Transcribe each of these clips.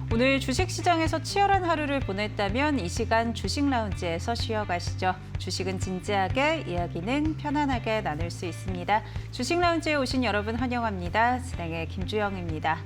오늘 주식시장에서 치열한 하루를 보냈다면 이 시간 주식라운지에서 쉬어가시죠. 주식은 진지하게, 이야기는 편안하게 나눌 수 있습니다. 주식라운지에 오신 여러분 환영합니다. 진행의 김주영입니다.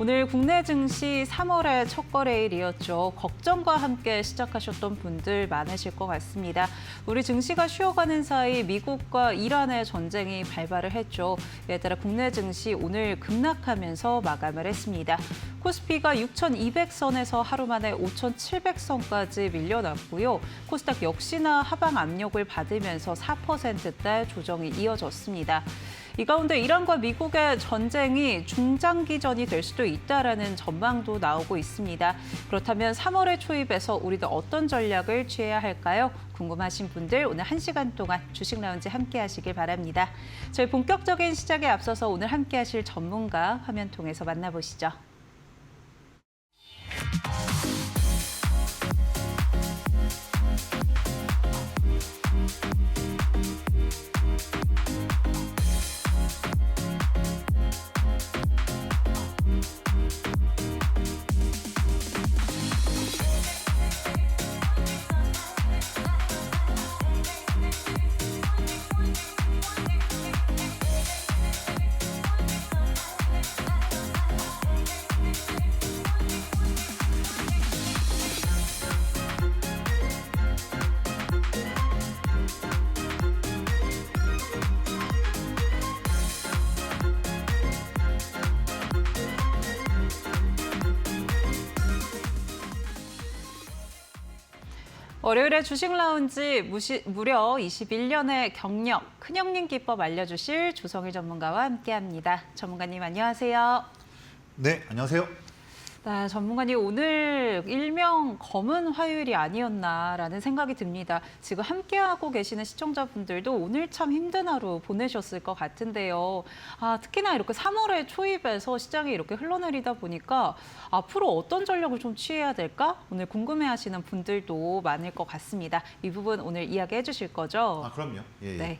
오늘 국내 증시 3월의 첫 거래일이었죠. 걱정과 함께 시작하셨던 분들 많으실 것 같습니다. 우리 증시가 쉬어가는 사이 미국과 이란의 전쟁이 발발을 했죠. 이에 따라 국내 증시 오늘 급락하면서 마감을 했습니다. 코스피가 6,200선에서 하루 만에 5,700선까지 밀려났고요. 코스닥 역시나 하방 압력을 받으면서 4%대 조정이 이어졌습니다. 이 가운데 이란과 미국의 전쟁이 중장기전이 될 수도 있다라는 전망도 나오고 있습니다. 그렇다면 3월의 초입에서 우리도 어떤 전략을 취해야 할까요? 궁금하신 분들 오늘 1시간 동안 주식 라운지 함께 하시길 바랍니다. 저희 본격적인 시작에 앞서서 오늘 함께 하실 전문가 화면 통해서 만나보시죠. 월요일에 주식 라운지 무려 21년의 경력, 큰형님 기법 알려주실 조성일 전문가와 함께합니다. 전문가님 안녕하세요. 네, 안녕하세요. 네, 전문가님 오늘 일명 검은 화요일이 아니었나라는 생각이 듭니다. 지금 함께하고 계시는 시청자분들도 오늘 참 힘든 하루 보내셨을 것 같은데요. 특히나 이렇게 3월의 초입에서 시장이 이렇게 흘러내리다 보니까 앞으로 어떤 전략을 좀 취해야 될까? 오늘 궁금해하시는 분들도 많을 것 같습니다. 이 부분 오늘 이야기해 주실 거죠? 그럼요. 예. 네.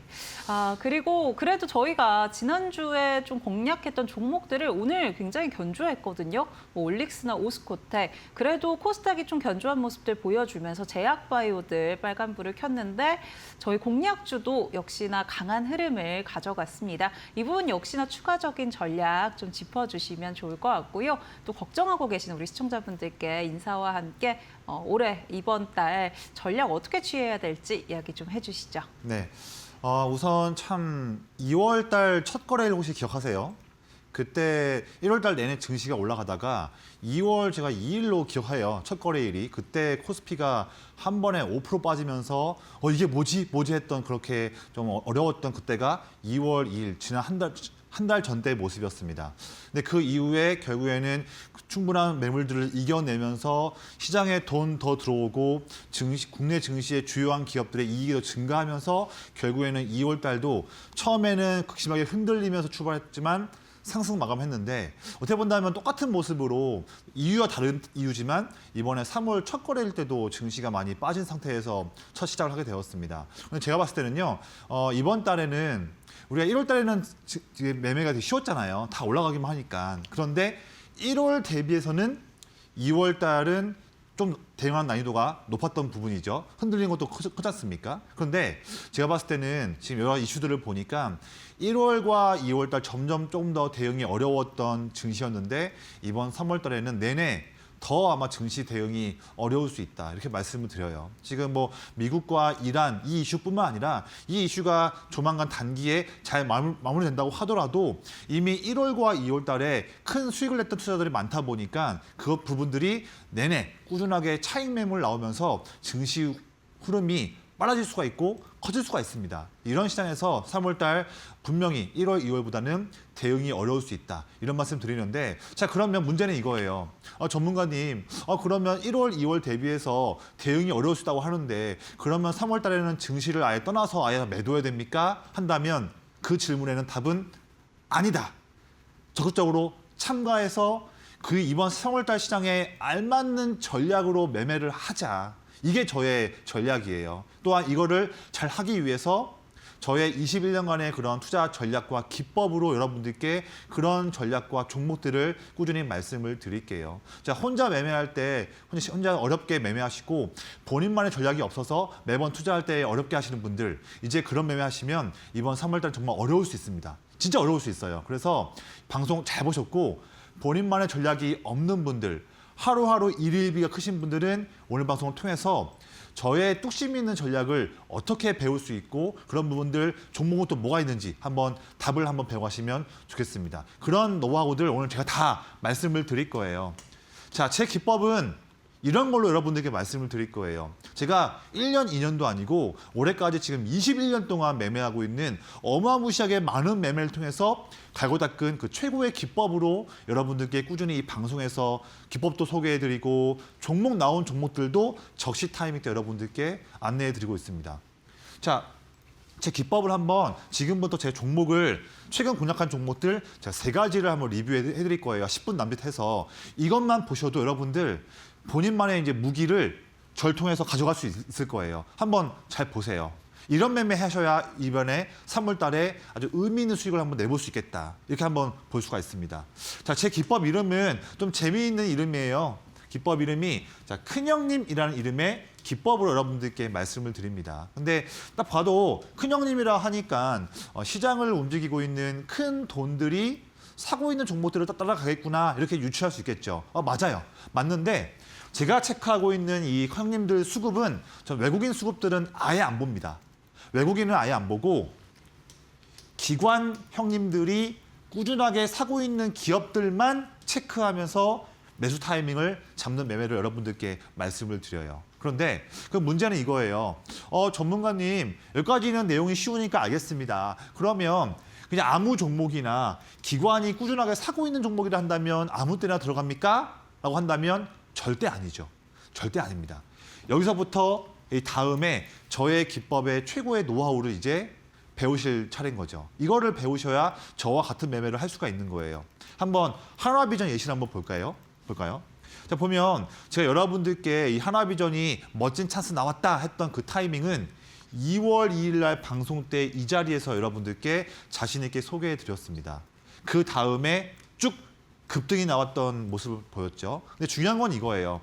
그리고 그래도 저희가 지난주에 좀 공략했던 종목들을 오늘 굉장히 견조했거든요. 뭐 올릭스나 오스코텍. 그래도 코스닥이 좀 견조한 모습들 보여주면서 제약바이오들 빨간불을 켰는데 저희 공략주도 역시나 강한 흐름을 가져갔습니다. 이 부분 역시나 추가적인 전략 좀 짚어주시면 좋을 것 같고요. 또 걱정하고 계시는 우리 시청자분들께 인사와 함께 올해 이번 달 전략 어떻게 취해야 될지 이야기 좀 해주시죠. 네. 우선 참 2월 달 첫 거래일 혹시 기억하세요? 그때 1월 달 내내 증시가 올라가다가 2월 제가 2일로 기억해요. 첫 거래일이. 그때 코스피가 한 번에 5% 빠지면서 이게 뭐지 했던 그렇게 좀 어려웠던 그때가 2월 2일 지난 한 달 전때의 모습이었습니다. 근데 그 이후에 결국에는 충분한 매물들을 이겨내면서 시장에 돈 더 들어오고 국내 증시의 주요한 기업들의 이익이 더 증가하면서 결국에는 2월 달도 처음에는 극심하게 흔들리면서 출발했지만 상승 마감했는데 어떻게 본다면 똑같은 모습으로 이유와 다른 이유지만 이번에 3월 첫 거래일 때도 증시가 많이 빠진 상태에서 첫 시작을 하게 되었습니다. 근데 제가 봤을 때는요, 이번 달에는 우리가 1월 달에는 매매가 되게 쉬웠잖아요. 다 올라가기만 하니까. 그런데 1월 대비해서는 2월 달은 좀 대응하는 난이도가 높았던 부분이죠. 흔들리는 것도 크지 않습니까? 그런데 제가 봤을 때는 지금 여러 이슈들을 보니까 1월과 2월 달 점점 조금 더 대응이 어려웠던 증시였는데 이번 3월 달에는 내내 더 아마 증시 대응이 어려울 수 있다 이렇게 말씀을 드려요. 지금 뭐 미국과 이란 이 이슈뿐만 아니라 이 이슈가 조만간 단기에 잘 마무리된다고 하더라도 이미 1월과 2월 달에 큰 수익을 냈던 투자들이 많다 보니까 그 부분들이 내내 꾸준하게 차익 매물 나오면서 증시 흐름이 빨라질 수가 있고 커질 수가 있습니다. 이런 시장에서 3월 달 분명히 1월, 2월보다는 대응이 어려울 수 있다. 이런 말씀 드리는데 자 그러면 문제는 이거예요. 전문가님, 그러면 1월, 2월 대비해서 대응이 어려울 수 있다고 하는데 그러면 3월 달에는 증시를 아예 떠나서 아예 매도해야 됩니까? 한다면 그 질문에는 답은 아니다. 적극적으로 참가해서 그 이번 3월 달 시장에 알맞는 전략으로 매매를 하자. 이게 저의 전략이에요. 또한 이거를 잘 하기 위해서 저의 21년간의 그런 투자 전략과 기법으로 여러분들께 그런 전략과 종목들을 꾸준히 말씀을 드릴게요. 자, 혼자 매매할 때 혼자 어렵게 매매하시고 본인만의 전략이 없어서 매번 투자할 때 어렵게 하시는 분들, 이제 그런 매매하시면 이번 3월달 정말 어려울 수 있습니다. 진짜 어려울 수 있어요. 그래서 방송 잘 보셨고 본인만의 전략이 없는 분들, 하루하루 일일비가 크신 분들은 오늘 방송을 통해서 저의 뚝심 있는 전략을 어떻게 배울 수 있고 그런 부분들 종목은 또 뭐가 있는지 한번 답을 한번 배워가시면 좋겠습니다. 그런 노하우들 오늘 제가 다 말씀을 드릴 거예요. 자, 제 기법은 이런 걸로 여러분들께 말씀을 드릴 거예요. 제가 1년, 2년도 아니고 올해까지 지금 21년 동안 매매하고 있는 어마무시하게 많은 매매를 통해서 갈고 닦은 그 최고의 기법으로 여러분들께 꾸준히 이 방송에서 기법도 소개해드리고 종목 나온 종목들도 적시 타이밍 때 여러분들께 안내해드리고 있습니다. 자, 제 기법을 한번 지금부터 제 종목을 최근 공략한 종목들 제가 3가지를 한번 리뷰해드릴 거예요. 10분 남짓해서 이것만 보셔도 여러분들 본인만의 이제 무기를 절 통해서 가져갈 수 있을 거예요. 한번 잘 보세요. 이런 매매 하셔야 이번에 3월 달에 아주 의미 있는 수익을 한번 내볼 수 있겠다. 이렇게 한번 볼 수가 있습니다. 자, 제 기법 이름은 좀 재미있는 이름이에요. 기법 이름이 자, 큰형님이라는 이름의 기법으로 여러분들께 말씀을 드립니다. 근데 딱 봐도 큰형님이라 하니까 시장을 움직이고 있는 큰 돈들이 사고 있는 종목들을 따라가겠구나 이렇게 유추할 수 있겠죠. 맞아요. 맞는데 제가 체크하고 있는 이 형님들 수급은 전 외국인 수급들은 아예 안 봅니다. 외국인은 아예 안 보고 기관 형님들이 꾸준하게 사고 있는 기업들만 체크하면서 매수 타이밍을 잡는 매매를 여러분들께 말씀을 드려요. 그런데 그 문제는 이거예요. 전문가님, 여기까지는 내용이 쉬우니까 알겠습니다. 그러면 그냥 아무 종목이나 기관이 꾸준하게 사고 있는 종목이라 한다면 아무 때나 들어갑니까? 라고 한다면 절대 아니죠. 절대 아닙니다. 여기서부터 이 다음에 저의 기법의 최고의 노하우를 이제 배우실 차례인 거죠. 이거를 배우셔야 저와 같은 매매를 할 수가 있는 거예요. 한번 한화비전 예시를 한번 볼까요? 자, 보면 제가 여러분들께 이 한화비전이 멋진 찬스 나왔다 했던 그 타이밍은 2월 2일 날 방송 때 이 자리에서 여러분들께 자신 있게 소개해 드렸습니다. 그 다음에 쭉 급등이 나왔던 모습을 보였죠. 근데 중요한 건 이거예요.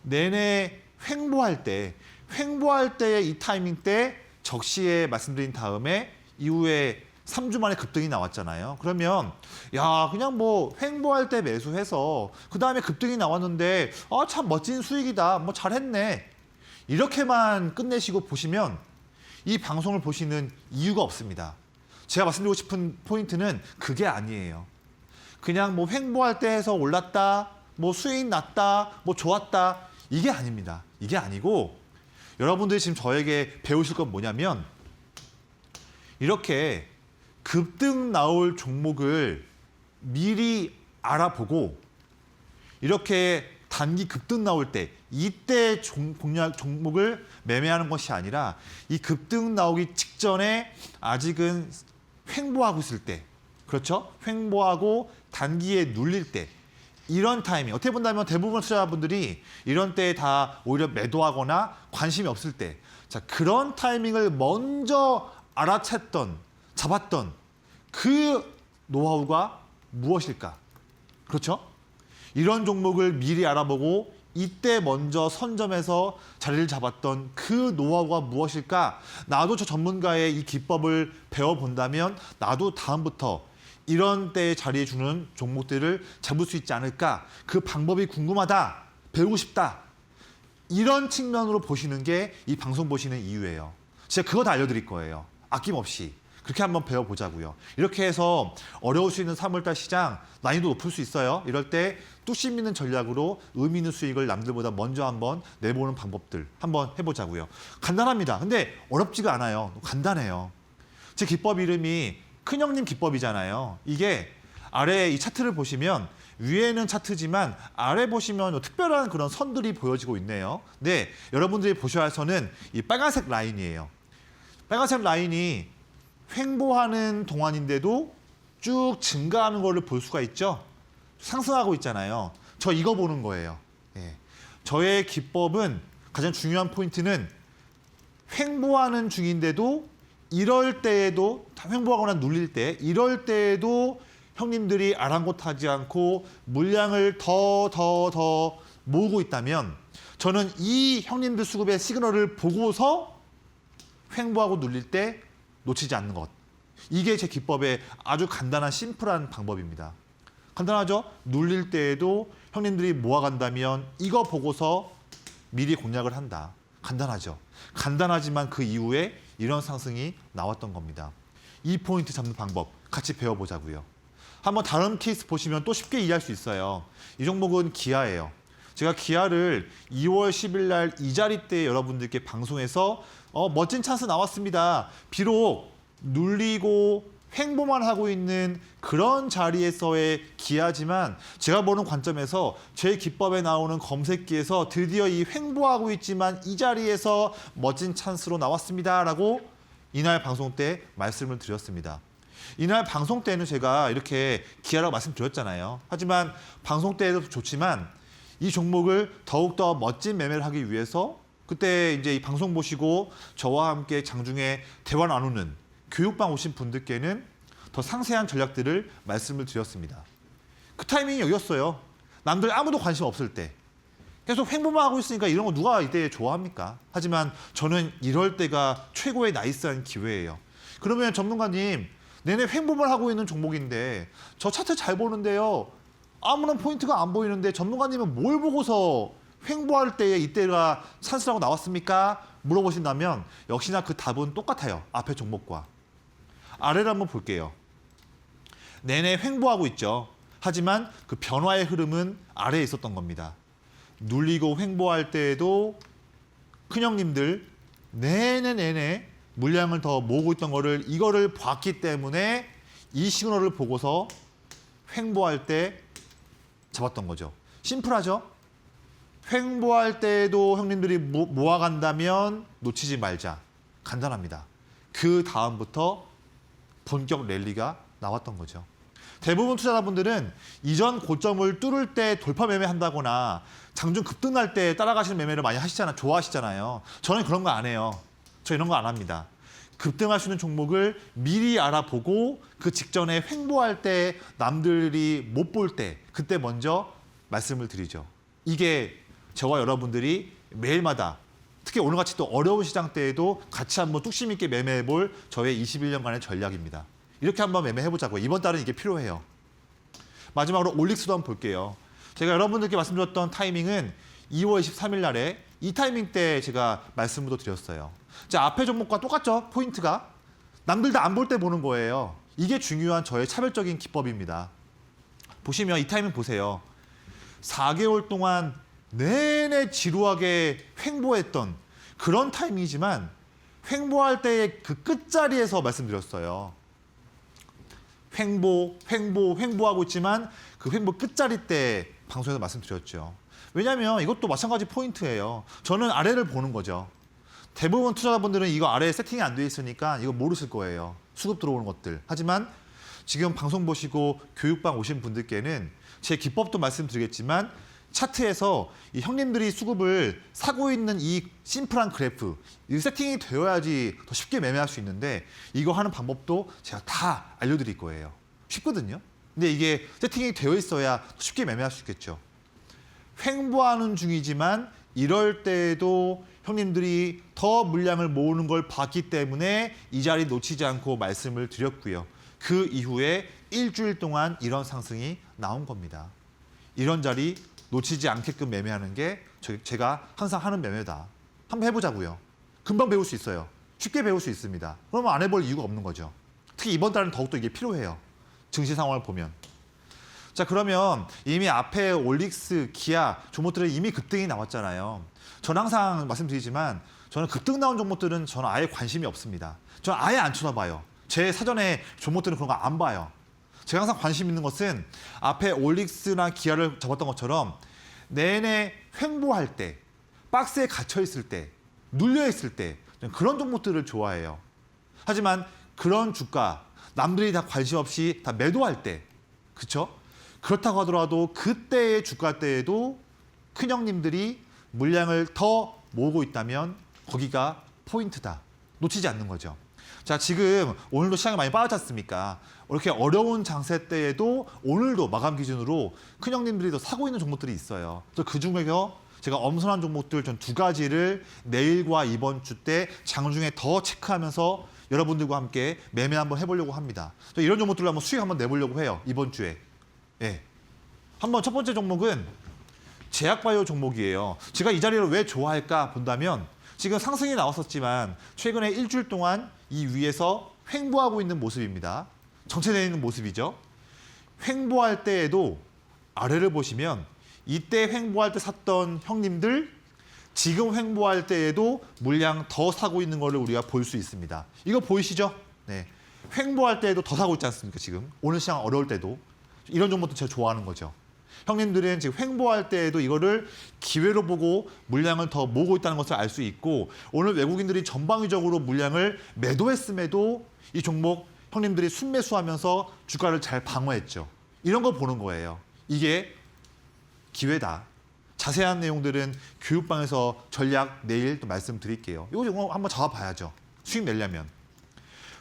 내내 횡보할 때의 이 타이밍 때 적시에 말씀드린 다음에 이후에 3주 만에 급등이 나왔잖아요. 그러면 야, 그냥 뭐 횡보할 때 매수해서 그 다음에 급등이 나왔는데 참 멋진 수익이다. 뭐 잘했네. 이렇게만 끝내시고 보시면 이 방송을 보시는 이유가 없습니다. 제가 말씀드리고 싶은 포인트는 그게 아니에요. 그냥 뭐 횡보할 때 해서 올랐다, 뭐 수익 났다, 뭐 좋았다, 이게 아닙니다. 이게 아니고 여러분들이 지금 저에게 배우실 건 뭐냐면 이렇게 급등 나올 종목을 미리 알아보고 이렇게 단기 급등 나올 때 이때 종목을 매매하는 것이 아니라 이 급등 나오기 직전에 아직은 횡보하고 있을 때, 그렇죠? 횡보하고 단기에 눌릴 때 이런 타이밍, 어떻게 본다면 대부분 투자자분들이 이런 때에 다 오히려 매도하거나 관심이 없을 때, 자, 그런 타이밍을 먼저 알아챘던, 잡았던 그 노하우가 무엇일까? 그렇죠? 이런 종목을 미리 알아보고 이때 먼저 선점해서 자리를 잡았던 그 노하우가 무엇일까? 나도 저 전문가의 이 기법을 배워본다면 나도 다음부터 이런 때에 자리해 주는 종목들을 잡을 수 있지 않을까? 그 방법이 궁금하다, 배우고 싶다. 이런 측면으로 보시는 게 이 방송 보시는 이유예요. 제가 그거 다 알려드릴 거예요. 아낌없이. 그렇게 한번 배워보자고요. 이렇게 해서 어려울 수 있는 3월달 시장 난이도 높을 수 있어요. 이럴 때 뚝심 있는 전략으로 의미 있는 수익을 남들보다 먼저 한번 내보는 방법들 한번 해보자고요. 간단합니다. 근데 어렵지가 않아요. 간단해요. 제 기법 이름이 큰형님 기법이잖아요. 이게 아래 이 차트를 보시면 위에는 차트지만 아래 보시면 특별한 그런 선들이 보여지고 있네요. 근데 여러분들이 보셔야 할 선은 이 빨간색 라인이에요. 빨간색 라인이 횡보하는 동안인데도 쭉 증가하는 거를 볼 수가 있죠. 상승하고 있잖아요. 저 이거 보는 거예요. 예. 저의 기법은 가장 중요한 포인트는 횡보하는 중인데도 이럴 때에도 횡보하거나 눌릴 때 이럴 때에도 형님들이 아랑곳하지 않고 물량을 더 모으고 있다면 저는 이 형님들 수급의 시그널을 보고서 횡보하고 눌릴 때 놓치지 않는 것. 이게 제 기법의 아주 간단한 심플한 방법입니다. 간단하죠? 눌릴 때에도 형님들이 모아간다면 이거 보고서 미리 공략을 한다. 간단하죠? 간단하지만 그 이후에 이런 상승이 나왔던 겁니다. 이 포인트 잡는 방법 같이 배워보자고요. 한번 다른 케이스 보시면 또 쉽게 이해할 수 있어요. 이 종목은 기아예요. 제가 기아를 2월 10일 날 이 자리 때 여러분들께 방송에서 멋진 찬스 나왔습니다. 비록 눌리고 횡보만 하고 있는 그런 자리에서의 기아지만 제가 보는 관점에서 제 기법에 나오는 검색기에서 드디어 이 횡보하고 있지만 이 자리에서 멋진 찬스로 나왔습니다라고 이날 방송 때 말씀을 드렸습니다. 이날 방송 때는 제가 이렇게 기아라고 말씀드렸잖아요. 하지만 방송 때에도 좋지만 이 종목을 더욱더 멋진 매매를 하기 위해서 그때 이제 이 방송 보시고 저와 함께 장중에 대화 나누는 교육방 오신 분들께는 더 상세한 전략들을 말씀을 드렸습니다. 그 타이밍이 여기였어요. 남들 아무도 관심 없을 때. 계속 횡보만 하고 있으니까 이런 거 누가 이때 좋아합니까? 하지만 저는 이럴 때가 최고의 나이스한 기회예요. 그러면 전문가님, 내내 횡보만 하고 있는 종목인데 저 차트 잘 보는데요. 아무런 포인트가 안 보이는데 전문가님은 뭘 보고서 횡보할 때에 이때가 찬스라고 나왔습니까? 물어보신다면 역시나 그 답은 똑같아요. 앞에 종목과. 아래를 한번 볼게요. 내내 횡보하고 있죠. 하지만 그 변화의 흐름은 아래에 있었던 겁니다. 눌리고 횡보할 때에도 큰형님들 내내 물량을 더 모으고 있던 거를 이거를 봤기 때문에 이 시그널을 보고서 횡보할 때 잡았던 거죠. 심플하죠? 횡보할 때에도 형님들이 모아간다면 놓치지 말자. 간단합니다. 그 다음부터 본격 랠리가 나왔던 거죠. 대부분 투자자분들은 이전 고점을 뚫을 때 돌파 매매한다거나 장중 급등 날 때 따라가시는 매매를 많이 하시잖아요. 좋아하시잖아요. 저는 그런 거 안 해요. 저 이런 거 안 합니다. 급등할 수 있는 종목을 미리 알아보고 그 직전에 횡보할 때 남들이 못 볼 때 그때 먼저 말씀을 드리죠. 이게 저와 여러분들이 매일마다 특히 오늘같이 또 어려운 시장 때에도 같이 한번 뚝심 있게 매매해 볼 저의 21년간의 전략입니다. 이렇게 한번 매매해 보자고요. 이번 달은 이게 필요해요. 마지막으로 올릭스도 한번 볼게요. 제가 여러분들께 말씀드렸던 타이밍은 2월 23일 날에 이 타이밍 때 제가 말씀을 드렸어요. 자, 앞에 종목과 똑같죠? 포인트가. 남들 다 안 볼 때 보는 거예요. 이게 중요한 저의 차별적인 기법입니다. 보시면 이 타이밍 보세요. 4개월 동안 내내 지루하게 횡보했던 그런 타이밍이지만 횡보할 때의 그 끝자리에서 말씀드렸어요. 횡보하고 있지만 그 횡보 끝자리 때 방송에서 말씀드렸죠. 왜냐하면 이것도 마찬가지 포인트예요. 저는 아래를 보는 거죠. 대부분 투자자분들은 이거 아래에 세팅이 안 돼 있으니까 이거 모르실 거예요. 수급 들어오는 것들. 하지만 지금 방송 보시고 교육방 오신 분들께는 제 기법도 말씀드리겠지만 차트에서 이 형님들이 수급을 사고 있는 이 심플한 그래프 이 세팅이 되어야지 더 쉽게 매매할 수 있는데 이거 하는 방법도 제가 다 알려드릴 거예요. 쉽거든요. 근데 이게 세팅이 되어 있어야 쉽게 매매할 수 있겠죠. 횡보하는 중이지만 이럴 때에도 형님들이 더 물량을 모으는 걸 봤기 때문에 이 자리 놓치지 않고 말씀을 드렸고요. 그 이후에 일주일 동안 이런 상승이 나온 겁니다. 이런 자리 놓치지 않게끔 매매하는 게 제가 항상 하는 매매다. 한번 해보자고요. 금방 배울 수 있어요. 쉽게 배울 수 있습니다. 그러면 안 해볼 이유가 없는 거죠. 특히 이번 달은 더욱더 이게 필요해요. 증시 상황을 보면. 자, 그러면 이미 앞에 올릭스, 기아 종목들은 이미 급등이 나왔잖아요. 저는 항상 말씀드리지만 저는 급등 나온 종목들은 저는 아예 관심이 없습니다. 저는 아예 안 쳐다봐요. 제 사전에 종목들은 그런 거 안 봐요. 제가 항상 관심 있는 것은 앞에 올릭스나 기아를 잡았던 것처럼 내내 횡보할 때, 박스에 갇혀 있을 때, 눌려 있을 때 그런 종목들을 좋아해요. 하지만 그런 주가, 남들이 다 관심 없이 다 매도할 때, 그렇죠? 그렇다고 하더라도 그때의 주가 때에도 큰형님들이 물량을 더 모으고 있다면 거기가 포인트다. 놓치지 않는 거죠. 자, 지금 오늘도 시장이 많이 빠졌지 않습니까? 이렇게 어려운 장세 때에도 오늘도 마감 기준으로 큰 형님들이 더 사고 있는 종목들이 있어요. 그 중에서 제가 엄선한 종목들 전 2가지를 내일과 이번 주 때 장중에 더 체크하면서 여러분들과 함께 매매 한번 해보려고 합니다. 이런 종목들로 한번 수익 한번 내보려고 해요. 이번 주에. 예. 한번 첫 번째 종목은 제약바이오 종목이에요. 제가 이 자리를 왜 좋아할까 본다면 지금 상승이 나왔었지만 최근에 일주일 동안 이 위에서 횡보하고 있는 모습입니다. 정체되어 있는 모습이죠. 횡보할 때에도 아래를 보시면 이때 횡보할 때 샀던 형님들 지금 횡보할 때에도 물량 더 사고 있는 거를 우리가 볼 수 있습니다. 이거 보이시죠? 네. 횡보할 때에도 더 사고 있지 않습니까? 지금 오늘 시장 어려울 때도 이런 종목도 제가 좋아하는 거죠. 형님들은 지금 횡보할 때에도 이거를 기회로 보고 물량을 더 모으고 있다는 것을 알 수 있고 오늘 외국인들이 전방위적으로 물량을 매도했음에도 이 종목 형님들이 순매수하면서 주가를 잘 방어했죠. 이런 거 보는 거예요. 이게 기회다. 자세한 내용들은 교육방에서 전략 내일 또 말씀드릴게요. 이거 종목 한번 잡아봐야죠. 수익 내려면.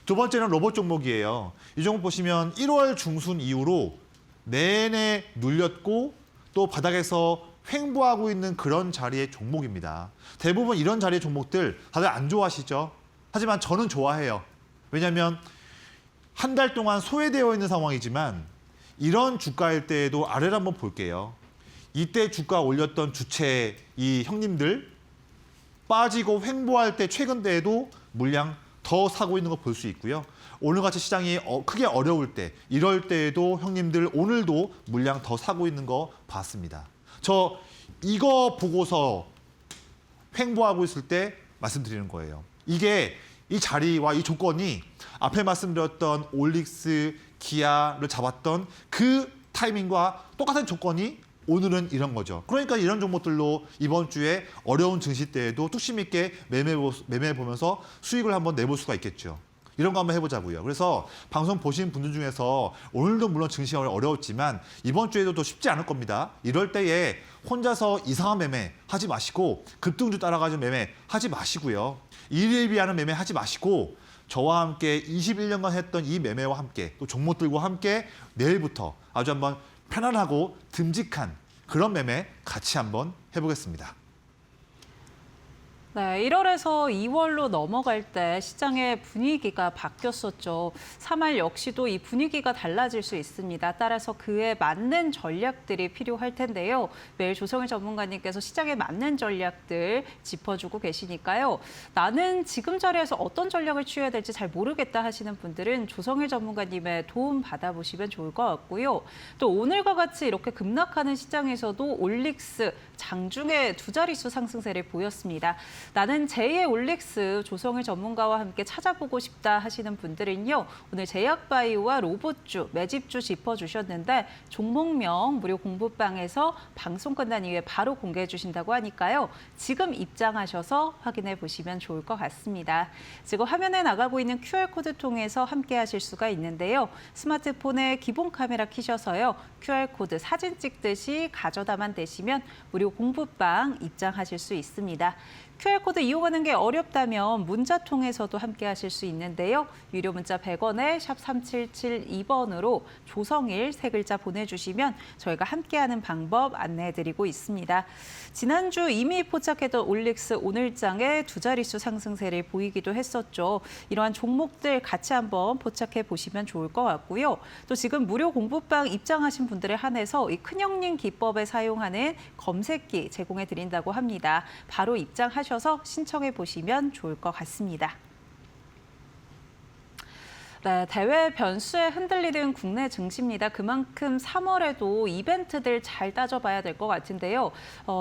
두 번째는 로봇 종목이에요. 이 종목 보시면 1월 중순 이후로 내내 눌렸고 또 바닥에서 횡보하고 있는 그런 자리의 종목입니다. 대부분 이런 자리의 종목들 다들 안 좋아하시죠? 하지만 저는 좋아해요. 왜냐하면 한 달 동안 소외되어 있는 상황이지만 이런 주가일 때에도 아래를 한번 볼게요. 이때 주가 올렸던 주체 이 형님들 빠지고 횡보할 때 최근 때에도 물량 더 사고 있는 거 볼 수 있고요. 오늘같이 시장이 크게 어려울 때 이럴 때에도 형님들 오늘도 물량 더 사고 있는 거 봤습니다. 저 이거 보고서 횡보하고 있을 때 말씀드리는 거예요. 이게 이 자리와 이 조건이 앞에 말씀드렸던 올릭스, 기아를 잡았던 그 타이밍과 똑같은 조건이 오늘은 이런 거죠. 그러니까 이런 종목들로 이번 주에 어려운 증시 때에도 뚝심 있게 매매해 보면서 수익을 한번 내볼 수가 있겠죠. 이런 거 한번 해보자고요. 그래서 방송 보신 분들 중에서 오늘도 물론 증시가 어려웠지만 이번 주에도 더 쉽지 않을 겁니다. 이럴 때에 혼자서 이상한 매매 하지 마시고 급등주 따라가지고 매매 하지 마시고요. 일일비하는 매매 하지 마시고 저와 함께 21년간 했던 이 매매와 함께 또 종목들과 함께 내일부터 아주 한번 편안하고 듬직한 그런 매매 같이 한번 해보겠습니다. 네, 1월에서 2월로 넘어갈 때 시장의 분위기가 바뀌었었죠. 3월 역시도 이 분위기가 달라질 수 있습니다. 따라서 그에 맞는 전략들이 필요할 텐데요. 매일 조성일 전문가님께서 시장에 맞는 전략들 짚어주고 계시니까요. 나는 지금 자리에서 어떤 전략을 취해야 될지 잘 모르겠다 하시는 분들은 조성일 전문가님의 도움 받아보시면 좋을 것 같고요. 또 오늘과 같이 이렇게 급락하는 시장에서도 올릭스 장중에 2자릿수 상승세를 보였습니다. 나는 제2의 올릭스 조성일 전문가와 함께 찾아보고 싶다 하시는 분들은요. 오늘 제약바이오와 로봇주, 매집주 짚어주셨는데 종목명 무료 공부방에서 방송 끝난 이후에 바로 공개해 주신다고 하니까요. 지금 입장하셔서 확인해 보시면 좋을 것 같습니다. 지금 화면에 나가고 있는 QR코드 통해서 함께 하실 수가 있는데요. 스마트폰에 기본 카메라 켜셔서요. QR코드 사진 찍듯이 가져다만 대시면 무료 공부방 입장하실 수 있습니다. QR코드 이용하는 게 어렵다면 문자 통해서도 함께 하실 수 있는데요. 유료 문자 100원에 샵 3772번으로 조성일 3글자 보내주시면 저희가 함께하는 방법 안내해드리고 있습니다. 지난주 이미 포착했던 올릭스 오늘장에 2자릿수 상승세를 보이기도 했었죠. 이러한 종목들 같이 한번 포착해 보시면 좋을 것 같고요. 또 지금 무료 공부방 입장하신 분들에 한해서 이 큰형님 기법에 사용하는 검색기 제공해 드린다고 합니다. 바로 입장하셔서 신청해 보시면 좋을 것 같습니다. 네, 대외 변수에 흔들리는 국내 증시입니다. 그만큼 3월에도 이벤트들 잘 따져봐야 될 것 같은데요.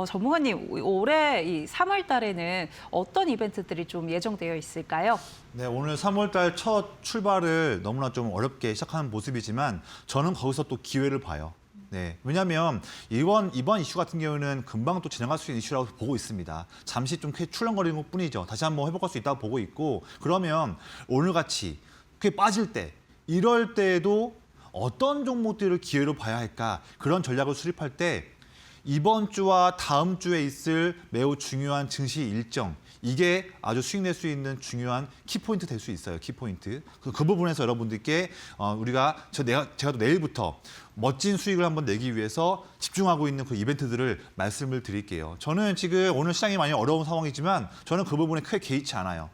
전문가님, 올해 이 3월 달에는 어떤 이벤트들이 좀 예정되어 있을까요? 네, 오늘 3월 달 첫 출발을 너무나 좀 어렵게 시작하는 모습이지만 저는 거기서 또 기회를 봐요. 네, 왜냐하면 이번 이슈 같은 경우는 금방 또 진행할 수 있는 이슈라고 보고 있습니다. 잠시 좀 출렁거리는 것뿐이죠. 다시 한번 회복할 수 있다고 보고 있고 그러면 오늘같이 그게 빠질 때 이럴 때에도 어떤 종목들을 기회로 봐야 할까 그런 전략을 수립할 때 이번 주와 다음 주에 있을 매우 중요한 증시 일정, 이게 아주 수익 낼 수 있는 중요한 키포인트 될 수 있어요. 키포인트. 그 부분에서 여러분들께 제가 또 내일부터 멋진 수익을 한번 내기 위해서 집중하고 있는 그 이벤트들을 말씀을 드릴게요. 저는 지금 오늘 시장이 많이 어려운 상황이지만 저는 그 부분에 크게 개의치 않아요.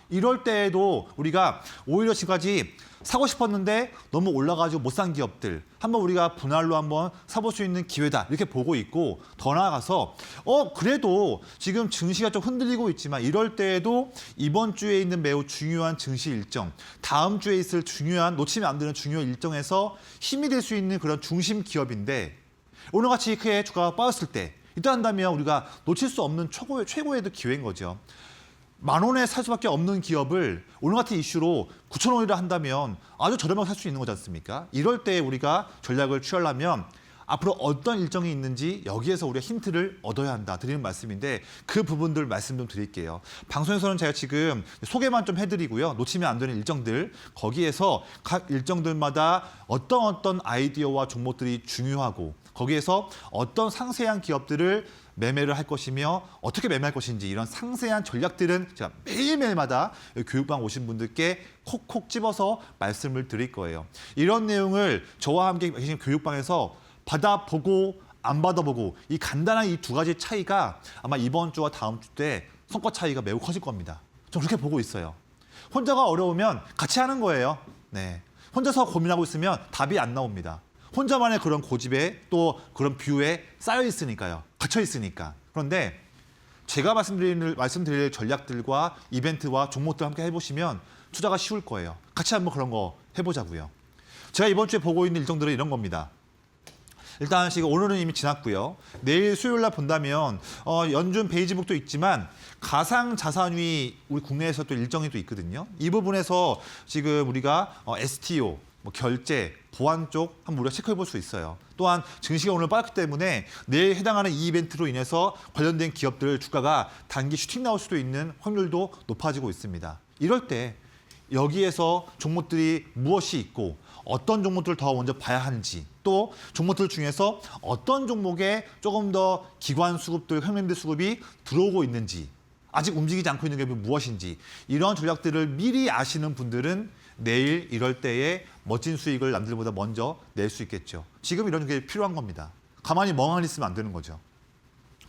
이럴 때에도 우리가 오히려 지금까지 사고 싶었는데 너무 올라가지고 못 산 기업들 한번 우리가 분할로 한번 사볼 수 있는 기회다 이렇게 보고 있고, 더 나아가서 그래도 지금 증시가 좀 흔들리고 있지만 이럴 때에도 이번 주에 있는 매우 중요한 증시 일정, 다음 주에 있을 중요한 놓치면 안 되는 중요한 일정에서 힘이 될 수 있는 그런 중심 기업인데, 오늘같이 크게 주가가 빠졌을 때 이때 한다면 우리가 놓칠 수 없는 최고의 기회인 거죠. 10,000원에 살 수밖에 없는 기업을 오늘 같은 이슈로 9,000원이라 한다면 아주 저렴하게 살 수 있는 거지 않습니까? 이럴 때 우리가 전략을 취하려면 앞으로 어떤 일정이 있는지 여기에서 우리가 힌트를 얻어야 한다 드리는 말씀인데, 그 부분들 말씀 좀 드릴게요. 방송에서는 제가 지금 소개만 좀 해드리고요. 놓치면 안 되는 일정들, 거기에서 각 일정들마다 어떤 아이디어와 종목들이 중요하고 거기에서 어떤 상세한 기업들을 매매를 할 것이며 어떻게 매매할 것인지, 이런 상세한 전략들은 제가 매일매일마다 교육방 오신 분들께 콕콕 집어서 말씀을 드릴 거예요. 이런 내용을 저와 함께 계신 교육방에서 받아보고 안 받아보고, 이 간단한 이 두 가지 차이가 아마 이번 주와 다음 주 때 성과 차이가 매우 커질 겁니다. 저는 그렇게 보고 있어요. 혼자가 어려우면 같이 하는 거예요. 네. 혼자서 고민하고 있으면 답이 안 나옵니다. 혼자만의 그런 고집에 또 그런 뷰에 쌓여 있으니까요. 갇혀 있으니까. 그런데 제가 말씀드릴 전략들과 이벤트와 종목들 함께 해보시면 투자가 쉬울 거예요. 같이 한번 그런 거 해보자고요. 제가 이번 주에 보고 있는 일정들은 이런 겁니다. 일단 지금 오늘은 이미 지났고요. 내일 수요일 날 본다면 연준 베이지북도 있지만 가상자산위 우리 국내에서 또 일정이 또 있거든요. 이 부분에서 지금 우리가 STO, 결제, 보안 쪽 한번 우리가 체크해 볼 수 있어요. 또한 증시가 오늘 빠졌기 때문에 내일 해당하는 이 이벤트로 인해서 관련된 기업들 주가가 단기 슈팅 나올 수도 있는 확률도 높아지고 있습니다. 이럴 때 여기에서 종목들이 무엇이 있고 어떤 종목들을 더 먼저 봐야 하는지, 또 종목들 중에서 어떤 종목에 조금 더 기관 수급들, 현명들 수급이 들어오고 있는지, 아직 움직이지 않고 있는 게 무엇인지, 이런 전략들을 미리 아시는 분들은 내일 이럴 때에 멋진 수익을 남들보다 먼저 낼 수 있겠죠. 지금 이런 게 필요한 겁니다. 가만히 멍하니 있으면 안 되는 거죠.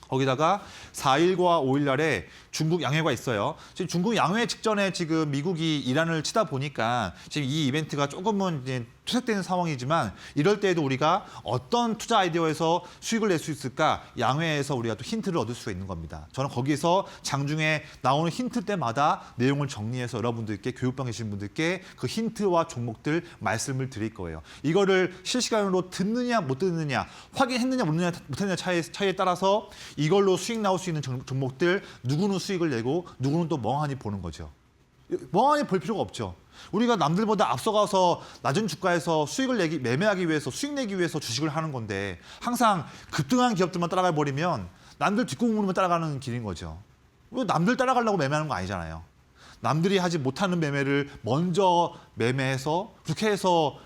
거기다가 4일과 5일 날에 중국 양회가 있어요. 지금 중국 양회 직전에 지금 미국이 이란을 치다 보니까 지금 이 이벤트가 조금은 이제 투색되는 상황이지만, 이럴 때에도 우리가 어떤 투자 아이디어에서 수익을 낼 수 있을까, 양회에서 우리가 또 힌트를 얻을 수가 있는 겁니다. 저는 거기서 장중에 나오는 힌트 때마다 내용을 정리해서 여러분들께, 교육방 계신 분들께 그 힌트와 종목들 말씀을 드릴 거예요. 이거를 실시간으로 듣느냐 못 듣느냐, 확인했느냐 못했느냐 차이에 따라서 이걸로 수익 나올 수 있는 종목들, 누구는 수익을 내고 누구는 또 멍하니 보는 거죠. 멍하니 볼 필요가 없죠. 우리가 남들보다 앞서가서 낮은 주가에서 매매하기 위해서, 수익 내기 위해서 주식을 하는 건데, 항상 급등한 기업들만 따라가 버리면 남들 뒷공문만 따라가는 길인 거죠. 남들 따라가려고 매매하는 거 아니잖아요. 남들이 하지 못하는 매매를 먼저 매매해서 그렇게 해서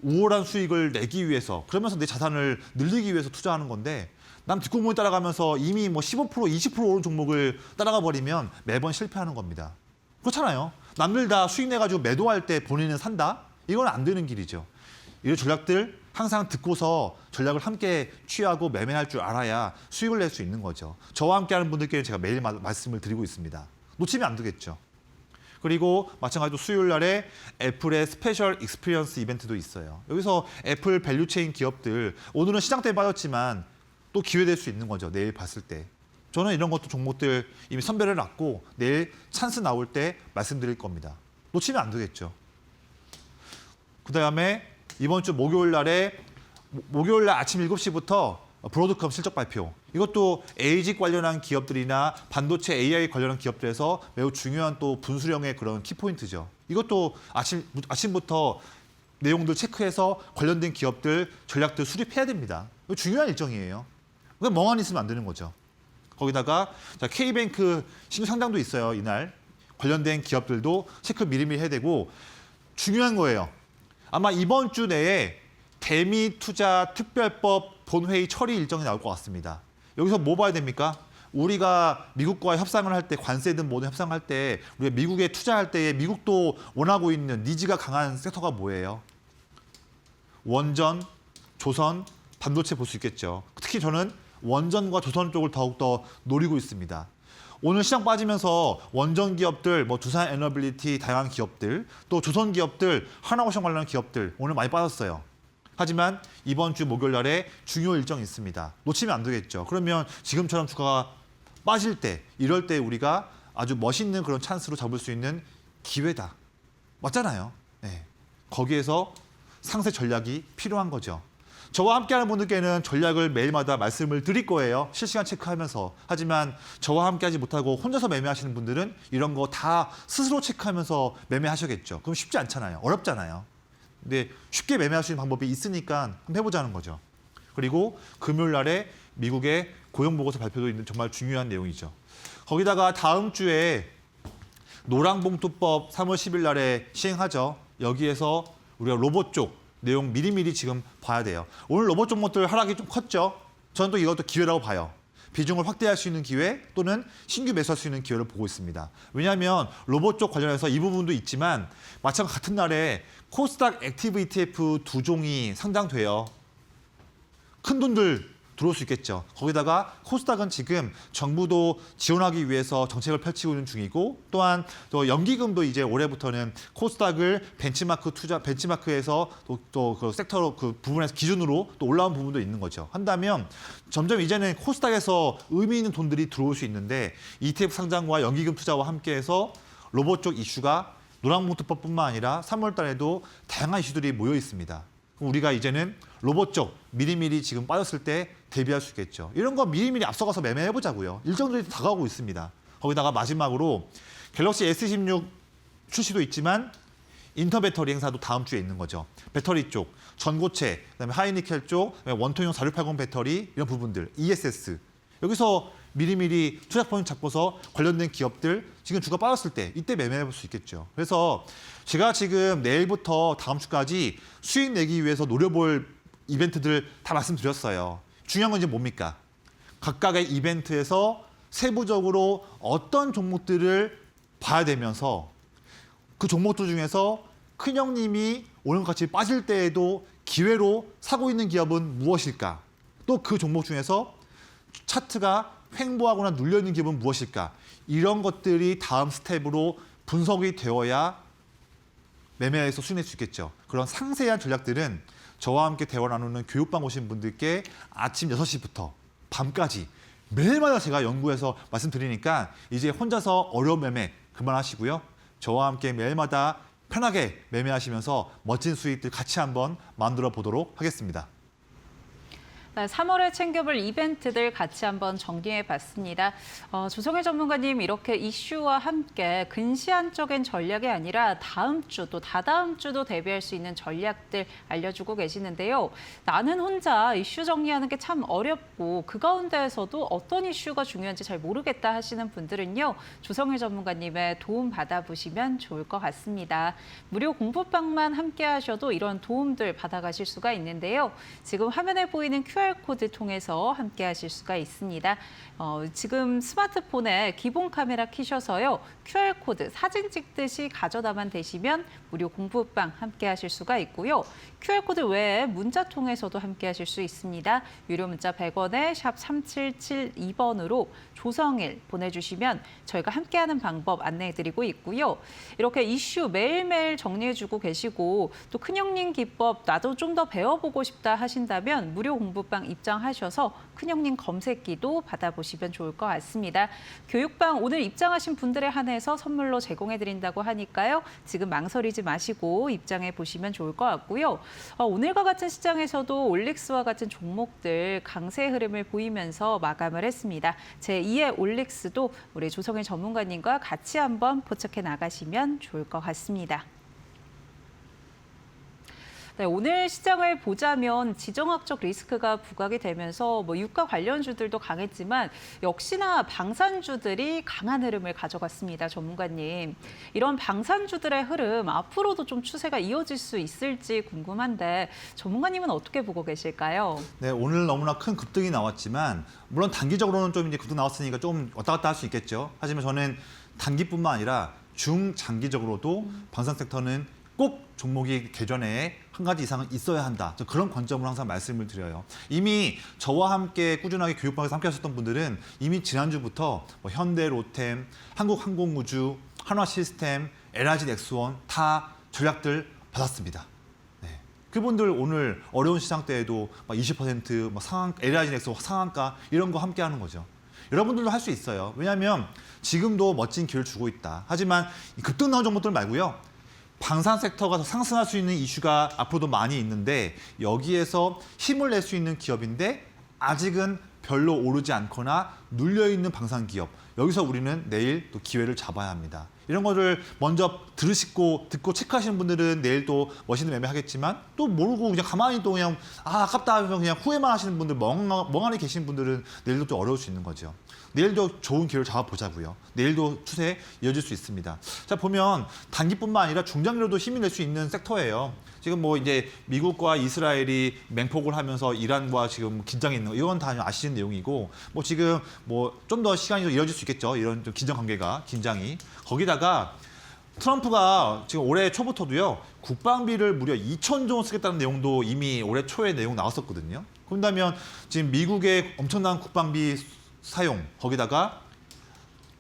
우월한 수익을 내기 위해서, 그러면서 내 자산을 늘리기 위해서 투자하는 건데, 남 뒷공문에 따라가면서 이미 15%, 20% 오른 종목을 따라가 버리면 매번 실패하는 겁니다. 그렇잖아요. 남들 다 수익 내가지고 매도할 때 본인은 산다? 이건 안 되는 길이죠. 이런 전략들 항상 듣고서 전략을 함께 취하고 매매할 줄 알아야 수익을 낼 수 있는 거죠. 저와 함께하는 분들께 제가 매일 말씀을 드리고 있습니다. 놓치면 안 되겠죠. 그리고 마찬가지로 수요일 날에 애플의 스페셜 익스피리언스 이벤트도 있어요. 여기서 애플 밸류체인 기업들, 오늘은 시장 때문에 빠졌지만 또 기회 될 수 있는 거죠. 내일 봤을 때. 저는 이런 것도 종목들 이미 선별해 놨고 내일 찬스 나올 때 말씀드릴 겁니다. 놓치면 안 되겠죠. 그다음에 이번 주 목요일 날 아침 7시부터 브로드컴 실적 발표. 이것도 에이직 관련한 기업들이나 반도체 AI 관련한 기업들에서 매우 중요한 또 분수령의 그런 키포인트죠. 이것도 아침부터 내용들 체크해서 관련된 기업들, 전략들 수립해야 됩니다. 이거 중요한 일정이에요. 그냥 멍하니 있으면 안 되는 거죠. 거기다가 K뱅크 신규 상장도 있어요. 이날 관련된 기업들도 체크 미리미리 해야 되고, 중요한 거예요. 아마 이번 주 내에 대미 투자 특별법 본회의 처리 일정이 나올 것 같습니다. 여기서 뭐 봐야 됩니까? 우리가 미국과 협상을 할 때, 관세든 뭐든 협상할 때, 우리가 미국에 투자할 때 미국도 원하고 있는 니즈가 강한 섹터가 뭐예요? 원전, 조선, 반도체 볼 수 있겠죠. 특히 저는 원전과 조선 쪽을 더욱더 노리고 있습니다. 오늘 시장 빠지면서 원전 기업들, 뭐 두산 에너빌리티 다양한 기업들, 또 조선 기업들, 하나오션 관련 기업들 오늘 많이 빠졌어요. 하지만 이번 주 목요일 날에 중요 일정이 있습니다. 놓치면 안 되겠죠. 그러면 지금처럼 주가가 빠질 때, 이럴 때 우리가 아주 멋있는 그런 찬스로 잡을 수 있는 기회다. 맞잖아요. 네. 거기에서 상세 전략이 필요한 거죠. 저와 함께하는 분들께는 전략을 매일마다 말씀을 드릴 거예요. 실시간 체크하면서. 하지만 저와 함께하지 못하고 혼자서 매매하시는 분들은 이런 거 다 스스로 체크하면서 매매하셔야겠죠. 그럼 쉽지 않잖아요. 어렵잖아요. 근데 쉽게 매매할 수 있는 방법이 있으니까 한번 해보자는 거죠. 그리고 금요일 날에 미국의 고용보고서 발표도 있는 정말 중요한 내용이죠. 거기다가 다음 주에 노랑봉투법 3월 10일 날에 시행하죠. 여기에서 우리가 로봇 쪽 내용 미리미리 지금 봐야 돼요. 오늘 로봇 종목들 하락이 좀 컸죠. 저는 또 이것도 기회라고 봐요. 비중을 확대할 수 있는 기회 또는 신규 매수할 수 있는 기회를 보고 있습니다. 왜냐하면 로봇 쪽 관련해서 이 부분도 있지만 마찬가지로 같은 날에 코스닥 액티브 ETF 2종이 상장돼요. 큰 돈들 들어올 수 있겠죠. 거기다가 코스닥은 지금 정부도 지원하기 위해서 정책을 펼치고 있는 중이고 또한 또 연기금도 이제 올해부터는 코스닥을 벤치마크에서 또 그 섹터로 그 부분에서 기준으로 또 올라온 부분도 있는 거죠. 한다면 점점 이제는 코스닥에서 의미 있는 돈들이 들어올 수 있는데 ETF 상장과 연기금 투자와 함께해서 로봇 쪽 이슈가 노랑봉투법뿐만 아니라 3월 달에도 다양한 이슈들이 모여 있습니다. 우리가 이제는 로봇 쪽 미리미리 지금 빠졌을 때 대비할 수 있겠죠. 이런 거 미리미리 앞서가서 매매해보자고요. 일정들이 다가오고 있습니다. 거기다가 마지막으로 갤럭시 S16 출시도 있지만 인터배터리 행사도 다음 주에 있는 거죠. 배터리 쪽, 전고체, 그다음에 하이니켈 쪽, 원통형 4680 배터리 이런 부분들, ESS. 여기서 미리미리 투자 포인트 잡고서 관련된 기업들 지금 주가 빠졌을 때 이때 매매해볼 수 있겠죠. 그래서 제가 지금 내일부터 다음 주까지 수익 내기 위해서 노려볼 이벤트들 다 말씀드렸어요. 중요한 건 이제 뭡니까? 각각의 이벤트에서 세부적으로 어떤 종목들을 봐야 되면서 그 종목들 중에서 큰형님이 오늘 같이 빠질 때에도 기회로 사고 있는 기업은 무엇일까? 또 그 종목 중에서 차트가 횡보하거나 눌려있는 기업은 무엇일까? 이런 것들이 다음 스텝으로 분석이 되어야 매매에서 수익낼 수 있겠죠. 그런 상세한 전략들은 저와 함께 대화 나누는 교육방 오신 분들께 아침 6시부터 밤까지 매일마다 제가 연구해서 말씀드리니까 이제 혼자서 어려운 매매 그만하시고요. 저와 함께 매일마다 편하게 매매하시면서 멋진 수익들 같이 한번 만들어 보도록 하겠습니다. 3월에 챙겨볼 이벤트들 같이 한번 정리해 봤습니다. 조성일 전문가님 이렇게 이슈와 함께 근시안적인 전략이 아니라 다음 주 또 다다음 주도 대비할 수 있는 전략들 알려주고 계시는데요. 나는 혼자 이슈 정리하는 게 참 어렵고 그 가운데에서도 어떤 이슈가 중요한지 잘 모르겠다 하시는 분들은요. 조성일 전문가님의 도움 받아보시면 좋을 것 같습니다. 무료 공부방만 함께 하셔도 이런 도움들 받아가실 수가 있는데요. 지금 화면에 보이는 QR코드 통해서 함께 하실 수가 있습니다. 지금 스마트폰에 기본 카메라 켜셔서요. QR코드 사진 찍듯이 가져다만 대시면 무료 공부방 함께 하실 수가 있고요. QR코드 외에 문자 통해서도 함께 하실 수 있습니다. 유료 문자 100원에 샵 3772번으로 조성일 보내주시면 저희가 함께하는 방법 안내해드리고 있고요. 이렇게 이슈 매일매일 정리해주고 계시고 또 큰형님 기법 나도 좀 더 배워보고 싶다 하신다면 무료 공부방 입장하셔서 큰형님 검색기도 받아보시면 좋을 것 같습니다. 교육방 오늘 입장하신 분들에 한해서 선물로 제공해드린다고 하니까요. 지금 망설이지 마시고 입장해 보시면 좋을 것 같고요. 오늘과 같은 시장에서도 올릭스와 같은 종목들 강세 흐름을 보이면서 마감을 했습니다. 제2의 올릭스도 우리 조성일 전문가님과 같이 한번 포착해 나가시면 좋을 것 같습니다. 네, 오늘 시장을 보자면 지정학적 리스크가 부각이 되면서 유가 관련주들도 강했지만 역시나 방산주들이 강한 흐름을 가져갔습니다. 전문가님. 이런 방산주들의 흐름 앞으로도 좀 추세가 이어질 수 있을지 궁금한데 전문가님은 어떻게 보고 계실까요? 네, 오늘 너무나 큰 급등이 나왔지만 물론 단기적으로는 좀 이제 급등 나왔으니까 좀 왔다 갔다 할 수 있겠죠. 하지만 저는 단기뿐만 아니라 중장기적으로도 방산 섹터는 꼭 종목이 계좌내에 한 가지 이상은 있어야 한다. 그런 관점으로 항상 말씀을 드려요. 이미 저와 함께 꾸준하게 교육방에서 함께 하셨던 분들은 이미 지난주부터 현대, 로템, 한국항공우주, 한화시스템, LIG 넥스원 다 전략들 받았습니다. 네. 그분들 오늘 어려운 시장 때에도 20% 상한, LIG 넥스원 상한가 이런 거 함께 하는 거죠. 여러분들도 할 수 있어요. 왜냐하면 지금도 멋진 기회를 주고 있다. 하지만 급등 나온 종목들 말고요. 방산 섹터가 더 상승할 수 있는 이슈가 앞으로도 많이 있는데 여기에서 힘을 낼 수 있는 기업인데 아직은 별로 오르지 않거나 눌려있는 방산 기업. 여기서 우리는 내일 또 기회를 잡아야 합니다. 이런 거를 먼저 듣고 체크하시는 분들은 내일 또 멋있는 매매하겠지만 또 모르고 그냥 가만히 또 그냥 아깝다 하면서 그냥 후회만 하시는 분들 멍하니 계신 분들은 내일도 또 어려울 수 있는 거죠. 내일도 좋은 기회를 잡아보자고요. 내일도 추세 이어질 수 있습니다. 자, 보면 단기뿐만 아니라 중장기로도 힘이 낼 수 있는 섹터예요. 지금 이제 미국과 이스라엘이 맹폭을 하면서 이란과 지금 긴장이 있는 거 이건 다 아시는 내용이고 지금 좀 더 시간이 좀 이어질 수 있겠죠. 이런 좀 긴장이 거기다가 트럼프가 지금 올해 초부터도요 국방비를 무려 2,000조 원 쓰겠다는 내용도 이미 올해 초에 내용 나왔었거든요. 그런다면 지금 미국의 엄청난 국방비 사용 거기다가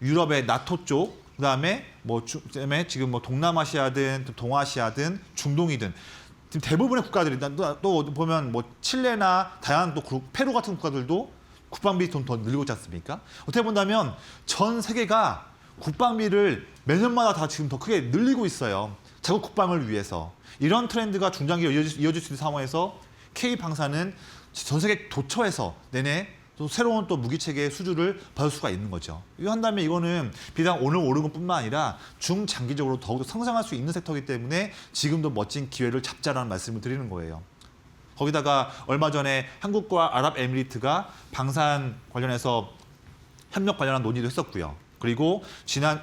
유럽의 나토 쪽 그다음에 지금 동남아시아든 동아시아든 중동이든 지금 대부분의 국가들이 또 보면 칠레나 다양한 또 페루 같은 국가들도 국방비 돈 더 늘리고 있지 않습니까? 어떻게 본다면 전 세계가 국방비를 매년마다 다 지금 더 크게 늘리고 있어요. 자국 국방을 위해서. 이런 트렌드가 중장기로 이어질 수 있는 상황에서 K방산은 전 세계 도처에서 내내 또 새로운 또 무기체계의 수주를 받을 수가 있는 거죠. 이거 한다면 이거는 비단 오늘 오른 것뿐만 아니라 중장기적으로 더욱더 성장할 수 있는 섹터이기 때문에 지금도 멋진 기회를 잡자라는 말씀을 드리는 거예요. 거기다가 얼마 전에 한국과 아랍에미리트가 방산 관련해서 협력 관련한 논의도 했었고요. 그리고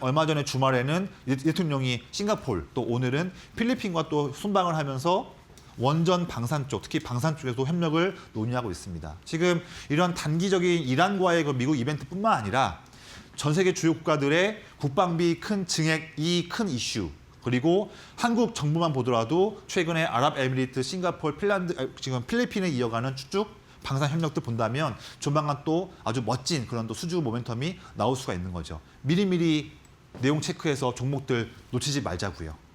얼마 전에 주말에는 대통령이 싱가포르 또 오늘은 필리핀과 또 순방을 하면서 원전 방산 쪽, 특히 방산 쪽에서도 협력을 논의하고 있습니다. 지금 이런 단기적인 이란과의 미국 이벤트뿐만 아니라 전 세계 주요 국가들의 국방비 큰 증액, 이 큰 이슈, 그리고 한국 정부만 보더라도 최근에 아랍에미리트, 싱가포르, 지금 필리핀을 이어가는 쭉 방산 협력도 본다면 조만간 또 아주 멋진 그런 또 수주 모멘텀이 나올 수가 있는 거죠. 미리미리 내용 체크해서 종목들 놓치지 말자고요.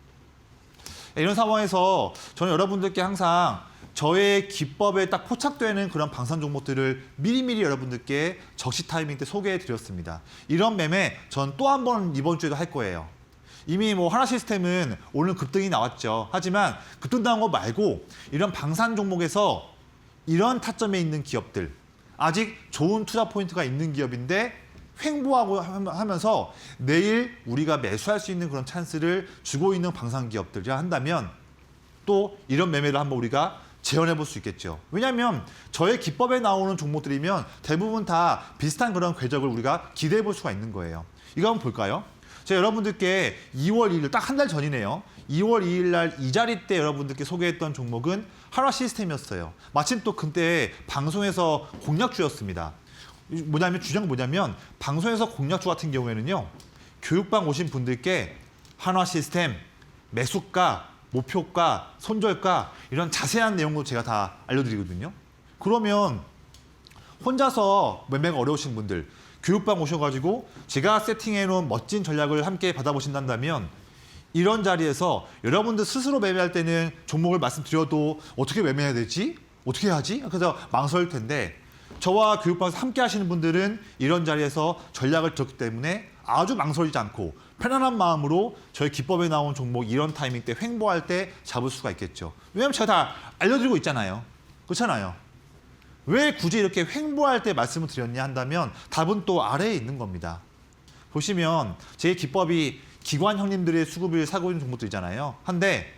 이런 상황에서 저는 여러분들께 항상 저의 기법에 딱 포착되는 그런 방산 종목들을 미리미리 여러분들께 적시 타이밍 때 소개해 드렸습니다. 이런 매매 전 또 한 번 이번 주에도 할 거예요. 이미 하나시스템은 오늘 급등이 나왔죠. 하지만 급등 나온 거 말고 이런 방산 종목에서 이런 타점에 있는 기업들, 아직 좋은 투자 포인트가 있는 기업인데 횡보하고 하면서 내일 우리가 매수할 수 있는 그런 찬스를 주고 있는 방산 기업들이라 한다면 또 이런 매매를 한번 우리가 재현해 볼 수 있겠죠. 왜냐하면 저의 기법에 나오는 종목들이면 대부분 다 비슷한 그런 궤적을 우리가 기대해 볼 수가 있는 거예요. 이거 한번 볼까요? 제가 여러분들께 2월 2일, 딱 한 달 전이네요. 2월 2일 날 이 자리 때 여러분들께 소개했던 종목은 한화시스템이었어요. 마침 또 그때 방송에서 공략주였습니다. 뭐냐면 방송에서 공략주 같은 경우에는요. 교육방 오신 분들께 한화시스템, 매수가, 목표가, 손절가 이런 자세한 내용도 제가 다 알려드리거든요. 그러면 혼자서 매매가 어려우신 분들 교육방 오셔가지고 제가 세팅해놓은 멋진 전략을 함께 받아보신다면 이런 자리에서 여러분들 스스로 매매할 때는 종목을 말씀드려도 어떻게 매매해야 되지? 어떻게 하지? 그래서 망설일 텐데 저와 교육방에서 함께 하시는 분들은 이런 자리에서 전략을 들었기 때문에 아주 망설이지 않고 편안한 마음으로 저희 기법에 나온 종목 이런 타이밍 때 횡보할 때 잡을 수가 있겠죠. 왜냐하면 제가 다 알려드리고 있잖아요. 그렇잖아요. 왜 굳이 이렇게 횡보할 때 말씀을 드렸냐 한다면 답은 또 아래에 있는 겁니다. 보시면 제 기법이 기관 형님들의 수급을 사고 있는 종목들이잖아요. 한데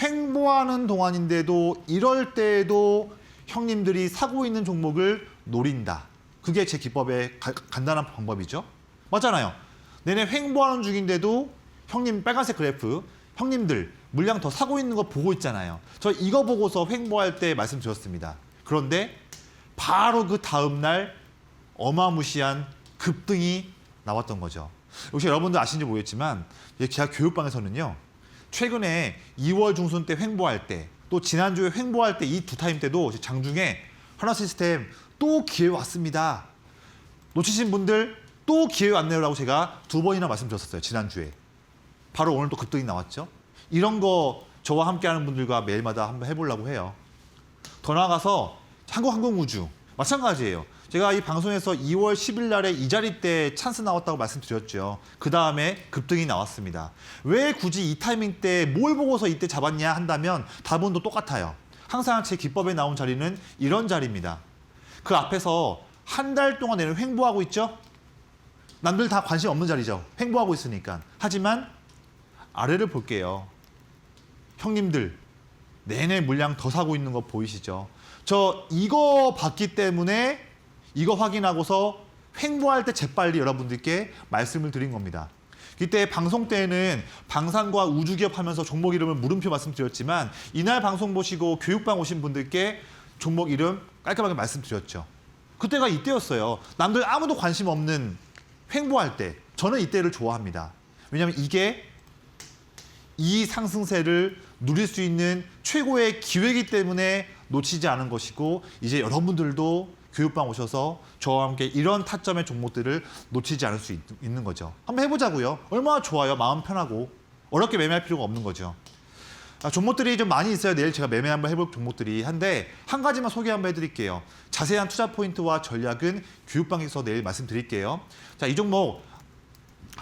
횡보하는 동안인데도 이럴 때에도 형님들이 사고 있는 종목을 노린다. 그게 제 기법의 간단한 방법이죠. 맞잖아요. 내내 횡보하는 중인데도 형님 빨간색 그래프, 형님들 물량 더 사고 있는 거 보고 있잖아요. 저 이거 보고서 횡보할 때 말씀드렸습니다. 그런데 바로 그 다음 날 어마무시한 급등이 나왔던 거죠. 혹시 여러분들 아시는지 모르겠지만 제가 교육방에서는요. 최근에 2월 중순 때 횡보할 때, 또 지난주에 횡보할 때 이 두 타임 때도 장중에 하나시스템 또 기회 왔습니다. 놓치신 분들 또 기회 왔네요라고 제가 2번이나 말씀드렸었어요. 지난주에. 바로 오늘 또 급등이 나왔죠. 이런 거 저와 함께하는 분들과 매일마다 한번 해보려고 해요. 더 나아가서 한국항공우주 마찬가지예요. 제가 이 방송에서 2월 10일 날에 이 자리 때 찬스 나왔다고 말씀드렸죠. 그 다음에 급등이 나왔습니다. 왜 굳이 이 타이밍 때 뭘 보고서 이때 잡았냐 한다면 답은 또 똑같아요. 항상 제 기법에 나온 자리는 이런 자리입니다. 그 앞에서 한 달 동안 내내 횡보하고 있죠. 남들 다 관심 없는 자리죠. 횡보하고 있으니까. 하지만 아래를 볼게요. 형님들 내내 물량 더 사고 있는 거 보이시죠? 저 이거 봤기 때문에 이거 확인하고서 횡보할 때 재빨리 여러분들께 말씀을 드린 겁니다. 이때 방송 때에는 방산과 우주기업 하면서 종목 이름을 물음표 말씀드렸지만 이날 방송 보시고 교육방 오신 분들께 종목 이름 깔끔하게 말씀드렸죠. 그때가 이때였어요. 남들 아무도 관심 없는 횡보할 때 저는 이때를 좋아합니다. 왜냐하면 이게 이 상승세를 누릴 수 있는 최고의 기회이기 때문에 놓치지 않은 것이고 이제 여러분들도 교육방 오셔서 저와 함께 이런 타점의 종목들을 놓치지 않을 수 있는 거죠. 한번 해보자고요. 얼마나 좋아요. 마음 편하고 어렵게 매매할 필요가 없는 거죠. 종목들이 좀 많이 있어요. 내일 제가 매매 한번 해볼 종목들이 한데 한 가지만 소개 한번 해드릴게요. 자세한 투자 포인트와 전략은 교육방에서 내일 말씀드릴게요. 자, 이 종목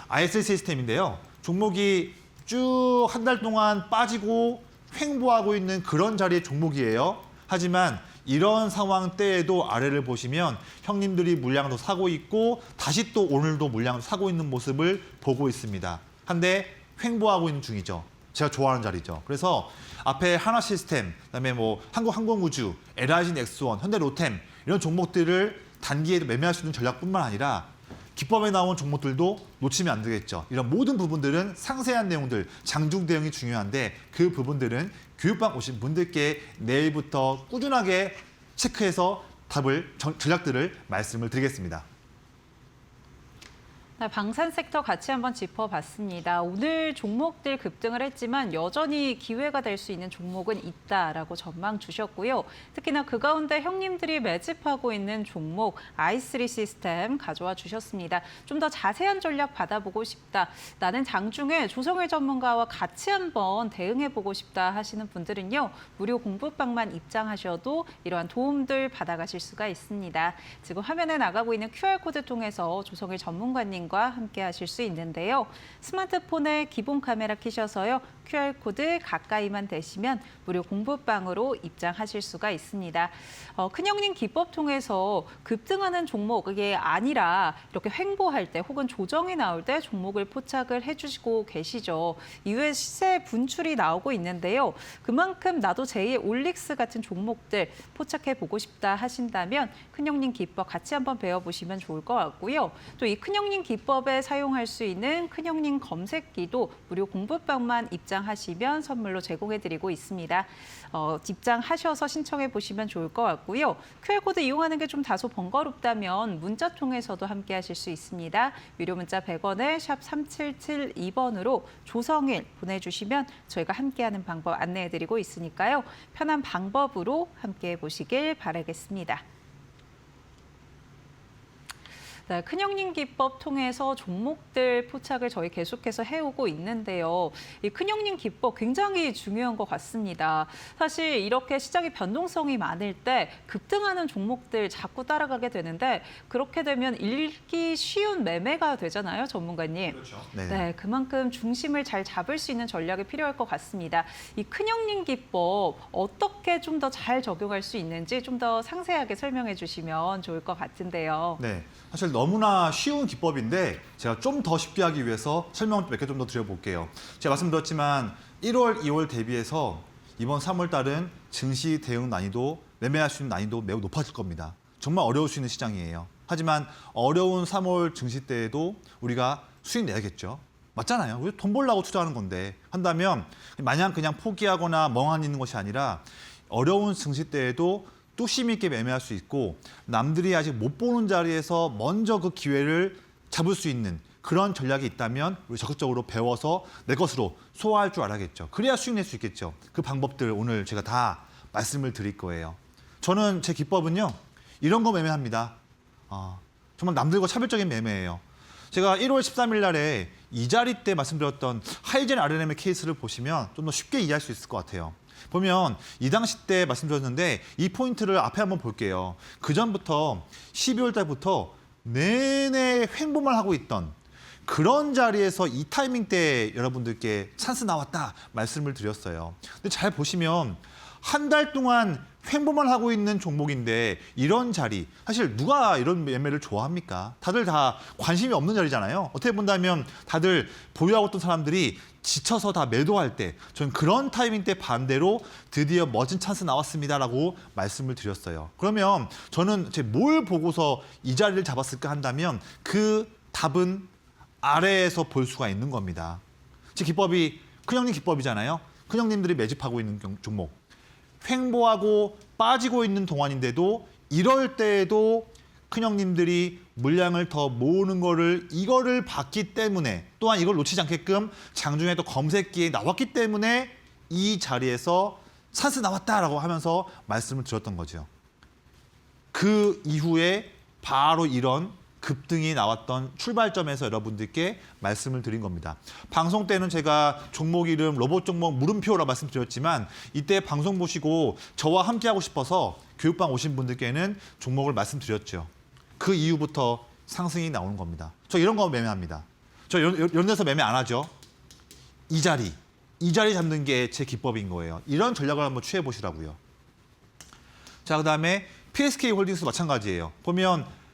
ISL 시스템인데요. 종목이 쭉 한 달 동안 빠지고 횡보하고 있는 그런 자리의 종목이에요. 하지만 이런 상황 때에도 아래를 보시면 형님들이 물량을 더 사고 있고 다시 또 오늘도 물량을 사고 있는 모습을 보고 있습니다. 한데 횡보하고 있는 중이죠. 제가 좋아하는 자리죠. 그래서 앞에 하나시스템, 그다음에 뭐 한국항공우주, LIG 넥스원, 현대로템 이런 종목들을 단기에 매매할 수 있는 전략뿐만 아니라 기법에 나온 종목들도 놓치면 안 되겠죠. 이런 모든 부분들은 상세한 내용들, 장중 대응이 중요한데 그 부분들은 교육방 오신 분들께 내일부터 꾸준하게 체크해서 전략들을 말씀을 드리겠습니다. 네, 방산 섹터 같이 한번 짚어봤습니다. 오늘 종목들 급등을 했지만 여전히 기회가 될 수 있는 종목은 있다라고 전망 주셨고요. 특히나 그 가운데 형님들이 매집하고 있는 종목 i3 시스템 가져와 주셨습니다. 좀 더 자세한 전략 받아보고 싶다. 나는 장중에 조성일 전문가와 같이 한번 대응해보고 싶다 하시는 분들은요. 무료 공부방만 입장하셔도 이러한 도움들 받아가실 수가 있습니다. 지금 화면에 나가고 있는 QR코드 통해서 조성일 전문가님 과 함께 하실 수 있는데요. 스마트폰에 기본 카메라 켜셔서요. QR코드 가까이만 대시면 무료 공부방으로 입장하실 수가 있습니다. 큰형님 기법 통해서 급등하는 종목이 아니라 이렇게 횡보할 때 혹은 조정이 나올 때 종목을 포착을 해주시고 계시죠. 이후에 시세 분출이 나오고 있는데요. 그만큼 나도 제2의 올릭스 같은 종목들 포착해보고 싶다 하신다면 큰형님 기법 같이 한번 배워보시면 좋을 것 같고요. 또 이 큰형님 기법에 사용할 수 있는 큰형님 검색기도 무료 공부방만 입장하시면 선물로 제공해드리고 있습니다. 입장하셔서 신청해 보시면 좋을 것 같고요. QR코드 이용하는 게 좀 다소 번거롭다면 문자 통해서도 함께 하실 수 있습니다. 유료 문자 100원에 샵 3772번으로 조성일 보내주시면 저희가 함께하는 방법 안내해드리고 있으니까요. 편한 방법으로 함께해 보시길 바라겠습니다. 네, 큰형님 기법 통해서 종목들 포착을 저희 계속해서 해오고 있는데요. 이 큰형님 기법 굉장히 중요한 것 같습니다. 사실 이렇게 시장의 변동성이 많을 때 급등하는 종목들 자꾸 따라가게 되는데 그렇게 되면 읽기 쉬운 매매가 되잖아요, 전문가님. 그렇죠. 네, 그만큼 중심을 잘 잡을 수 있는 전략이 필요할 것 같습니다. 이 큰형님 기법 어떻게 좀 더 잘 적용할 수 있는지 좀 더 상세하게 설명해 주시면 좋을 것 같은데요. 네, 사실 너무나 쉬운 기법인데 제가 좀 더 쉽게 하기 위해서 설명을 몇 개 좀 더 드려볼게요. 제가 말씀드렸지만 1월, 2월 대비해서 이번 3월 달은 증시 대응 난이도, 매매할 수 있는 난이도 매우 높아질 겁니다. 정말 어려울 수 있는 시장이에요. 하지만 어려운 3월 증시 때에도 우리가 수익 내야겠죠. 맞잖아요. 우리 돈 벌려고 투자하는 건데 한다면 마냥 그냥 포기하거나 멍하니 있는 것이 아니라 어려운 증시 때에도 뚝심 있게 매매할 수 있고 남들이 아직 못 보는 자리에서 먼저 그 기회를 잡을 수 있는 그런 전략이 있다면 우리 적극적으로 배워서 내 것으로 소화할 줄 알아야겠죠. 그래야 수익 낼 수 있겠죠. 그 방법들 오늘 제가 다 말씀을 드릴 거예요. 저는 제 기법은요. 이런 거 매매합니다. 정말 남들과 차별적인 매매예요. 제가 1월 13일 날에 이 자리 때 말씀드렸던 하이젠 RNM의 케이스를 보시면 좀 더 쉽게 이해할 수 있을 것 같아요. 보면 이 당시 때 말씀드렸는데 이 포인트를 앞에 한번 볼게요. 그 전부터 12월 달부터 내내 횡보만 하고 있던 그런 자리에서 이 타이밍 때 여러분들께 찬스 나왔다 말씀을 드렸어요. 근데 잘 보시면 한 달 동안 횡보만 하고 있는 종목인데 이런 자리, 사실 누가 이런 매매를 좋아합니까? 다들 다 관심이 없는 자리잖아요. 어떻게 본다면 다들 보유하고 있던 사람들이 지쳐서 다 매도할 때, 전 그런 타이밍 때 반대로 드디어 멋진 찬스 나왔습니다라고 말씀을 드렸어요. 그러면 저는 뭘 보고서 이 자리를 잡았을까 한다면 그 답은 아래에서 볼 수가 있는 겁니다. 제 기법이 큰형님 기법이잖아요. 큰형님들이 매집하고 있는 종목. 횡보하고 빠지고 있는 동안인데도 이럴 때에도 큰형님들이 물량을 더 모으는 이거를 봤기 때문에 또한 이걸 놓치지 않게끔 장중에 또 검색기에 나왔기 때문에 이 자리에서 찬스 나왔다라고 하면서 말씀을 드렸던 거죠. 그 이후에 바로 이런 급등이 나왔던 출발점에서 여러분들께 말씀을 드린 겁니다. 방송 때는 제가 종목 이름 로봇 종목 물음표라 말씀드렸지만 이때 방송 보시고 저와 함께 하고 싶어서 교육방 오신 분들께는 종목을 말씀드렸죠. 그 이후부터 상승이 나오는 겁니다. 저 이런 거 매매합니다. 저 이런 데서 매매 안 하죠. 이 자리 잡는 게 제 기법인 거예요. 이런 전략을 한번 취해 보시라고요. 자, 그다음에 PSK 홀딩스 마찬가지예요. 보면